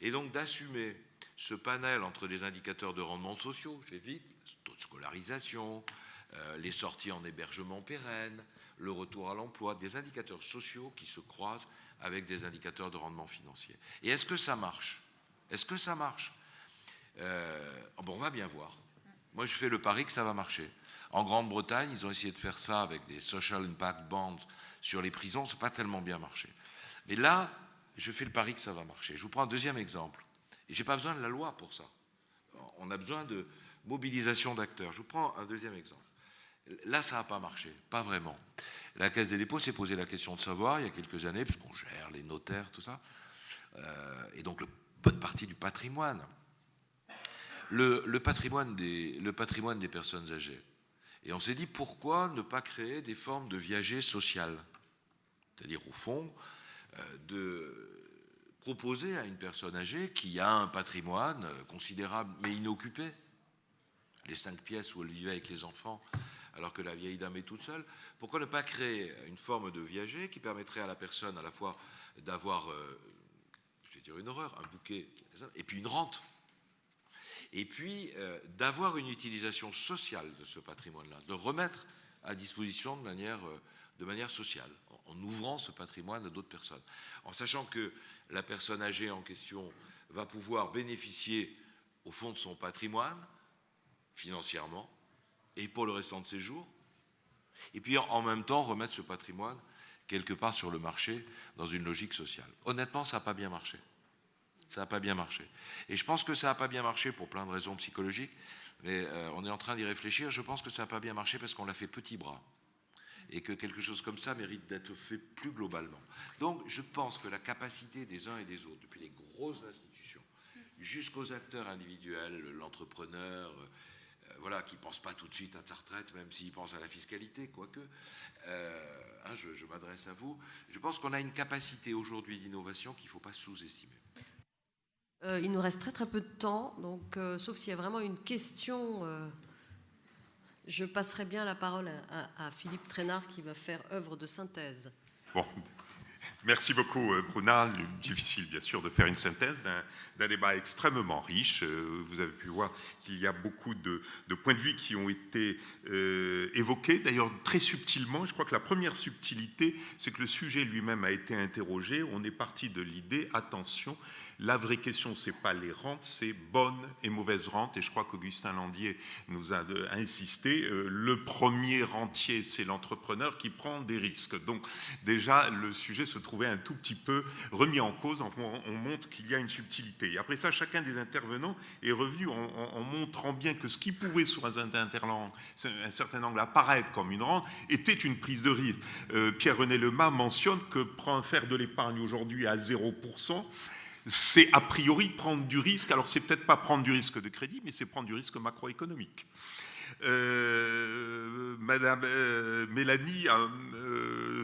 Et donc d'assumer ce panel entre des indicateurs de rendement sociaux, je vais vite, taux de scolarisation, les sorties en hébergement pérenne, le retour à l'emploi, des indicateurs sociaux qui se croisent avec des indicateurs de rendement financier. Et est-ce que ça marche? Est-ce que ça marche? Bon, on va bien voir. Moi, je fais le pari que ça va marcher. En Grande-Bretagne, ils ont essayé de faire ça avec des social impact bonds sur les prisons, ça n'a pas tellement bien marché. Mais là, je fais le pari que ça va marcher. Je vous prends un deuxième exemple. Et je n'ai pas besoin de la loi pour ça. On a besoin de mobilisation d'acteurs. Je vous prends un deuxième exemple. Là, ça n'a pas marché, pas vraiment. La Caisse des dépôts s'est posé la question de savoir, il y a quelques années, puisqu'on gère les notaires, tout ça, et donc bonne partie du patrimoine. Le patrimoine des personnes âgées. Et on s'est dit, pourquoi ne pas créer des formes de viager social? C'est-à-dire, au fond, de proposer à une personne âgée qui a un patrimoine considérable mais inoccupé, les 5 pièces où elle vivait avec les enfants, alors que la vieille dame est toute seule, pourquoi ne pas créer une forme de viager qui permettrait à la personne à la fois d'avoir, je vais dire une horreur, un bouquet, et puis une rente, et puis d'avoir une utilisation sociale de ce patrimoine-là, de remettre à disposition de manière sociale, en ouvrant ce patrimoine à d'autres personnes, en sachant que la personne âgée en question va pouvoir bénéficier au fond de son patrimoine, financièrement, et pour le restant de ses jours, et puis en même temps remettre ce patrimoine quelque part sur le marché dans une logique sociale. Honnêtement, ça n'a pas bien marché. Ça n'a pas bien marché. Et je pense que ça n'a pas bien marché pour plein de raisons psychologiques, mais on est en train d'y réfléchir. Je pense que ça n'a pas bien marché parce qu'on l'a fait petit bras et que quelque chose comme ça mérite d'être fait plus globalement. Donc je pense que la capacité des uns et des autres, depuis les grosses institutions jusqu'aux acteurs individuels, l'entrepreneur, voilà, qui ne pense pas tout de suite à sa retraite, même s'il pense à la fiscalité, quoique, je m'adresse à vous, je pense qu'on a une capacité aujourd'hui d'innovation qu'il ne faut pas sous-estimer. Il nous reste très très peu de temps, donc sauf s'il y a vraiment une question, je passerai bien la parole à Philippe Trainard qui va faire œuvre de synthèse. Bon. Merci beaucoup, Bruna. Difficile, bien sûr, de faire une synthèse d'un débat extrêmement riche. Vous avez pu voir qu'il y a beaucoup de points de vue qui ont été évoqués, d'ailleurs très subtilement. Je crois que la première subtilité, c'est que le sujet lui-même a été interrogé. On est parti de l'idée, attention, la vraie question, ce n'est pas les rentes, c'est bonnes et mauvaises rentes. Et je crois qu'Augustin Landier nous a insisté. Le premier rentier, c'est l'entrepreneur qui prend des risques. Donc déjà, le sujet se trouvait un tout petit peu remis en cause. On montre qu'il y a une subtilité. Et après ça, chacun des intervenants est revenu en montrant bien que ce qui pouvait, sur un certain angle, apparaître comme une rente, était une prise de risque. Pierre-René Lemas mentionne que faire de l'épargne aujourd'hui à 0%, c'est a priori prendre du risque. Alors c'est peut-être pas prendre du risque de crédit, mais c'est prendre du risque macroéconomique. Madame Mélanie a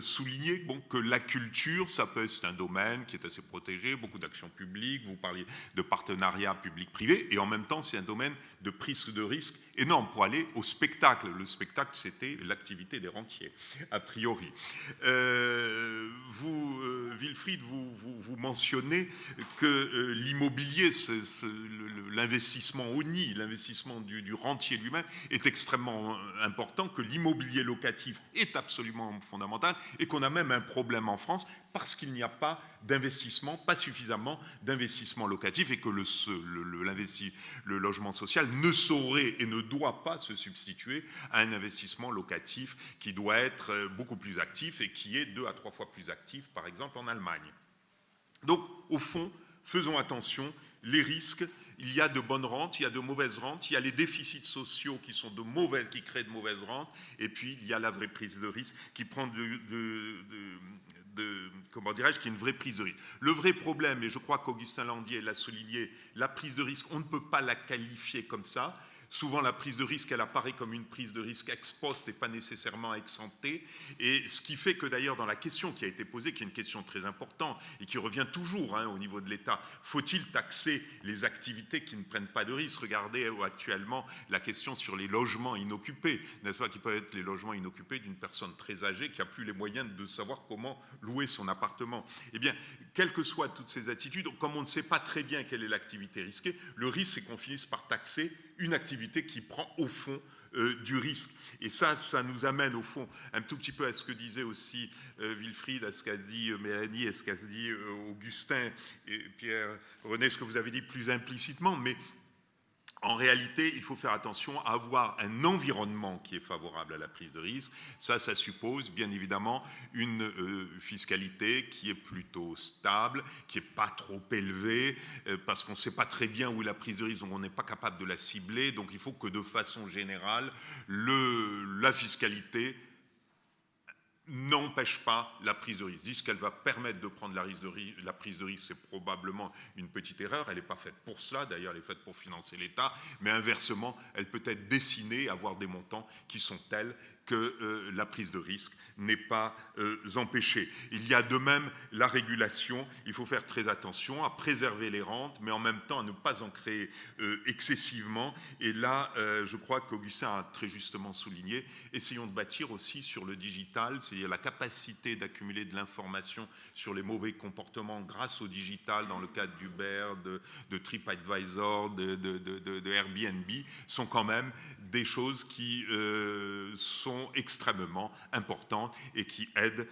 souligné que la culture, c'est un domaine qui est assez protégé, beaucoup d'actions publiques, vous parliez de partenariats public-privé, et en même temps c'est un domaine de prise de risque énorme pour aller au spectacle. Le spectacle, c'était l'activité des rentiers, a priori. Wilfried, vous mentionnez que l'immobilier, l'investissement au nid, l'investissement du rentier lui-même est extrêmement important, que l'immobilier locatif est absolument fondamental et qu'on a même un problème en France parce qu'il n'y a pas d'investissement, pas suffisamment d'investissement locatif et que le logement social ne saurait et ne doit pas se substituer à un investissement locatif qui doit être beaucoup plus actif et qui est 2 à 3 fois plus actif, par exemple, en Allemagne. Donc, au fond, faisons attention, les risques, il y a de bonnes rentes, il y a de mauvaises rentes, il y a les déficits sociaux qui créent de mauvaises rentes, et puis il y a la vraie prise de risque qui prend comment dirais-je, qui est une vraie prise de risque. Le vrai problème, et je crois qu'Augustin Landier l'a souligné, la prise de risque, on ne peut pas la qualifier comme ça. Souvent, la prise de risque, elle apparaît comme une prise de risque ex post et pas nécessairement ex ante. Et ce qui fait que d'ailleurs, dans la question qui a été posée, qui est une question très importante et qui revient toujours au niveau de l'État, faut-il taxer les activités qui ne prennent pas de risque? Regardez actuellement la question sur les logements inoccupés, n'est-ce pas, qui peuvent être les logements inoccupés d'une personne très âgée qui n'a plus les moyens de savoir comment louer son appartement. Eh bien, quelles que soient toutes ces attitudes, comme on ne sait pas très bien quelle est l'activité risquée, le risque, c'est qu'on finisse par taxer une activité qui prend au fond du risque. Et ça nous amène au fond un tout petit peu à ce que disait aussi Wilfried, à ce qu'a dit Mélanie, à ce qu'a dit Augustin et Pierre-René, ce que vous avez dit plus implicitement, mais en réalité, il faut faire attention à avoir un environnement qui est favorable à la prise de risque. Ça suppose bien évidemment une fiscalité qui est plutôt stable, qui n'est pas trop élevée, parce qu'on ne sait pas très bien où est la prise de risque, donc on n'est pas capable de la cibler. Donc il faut que de façon générale, la fiscalité n'empêche pas la prise de risque. Ce qu'elle va permettre de prendre la prise de risque, c'est probablement une petite erreur. Elle n'est pas faite pour cela, d'ailleurs, elle est faite pour financer l'État, mais inversement, elle peut être destinée à avoir des montants qui sont tels que la prise de risque n'est pas empêchée. Il y a de même la régulation. Il faut faire très attention à préserver les rentes, mais en même temps à ne pas en créer excessivement. Et là, je crois qu'Augustin a très justement souligné, essayons de bâtir aussi sur le digital, c'est-à-dire la capacité d'accumuler de l'information sur les mauvais comportements grâce au digital, dans le cadre d'Uber, de TripAdvisor, de Airbnb, sont quand même des choses qui sont extrêmement importantes et qui aident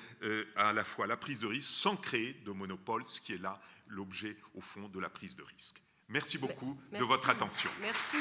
à la fois la prise de risque sans créer de monopole, ce qui est là l'objet au fond de la prise de risque. Merci beaucoup de votre attention. Merci.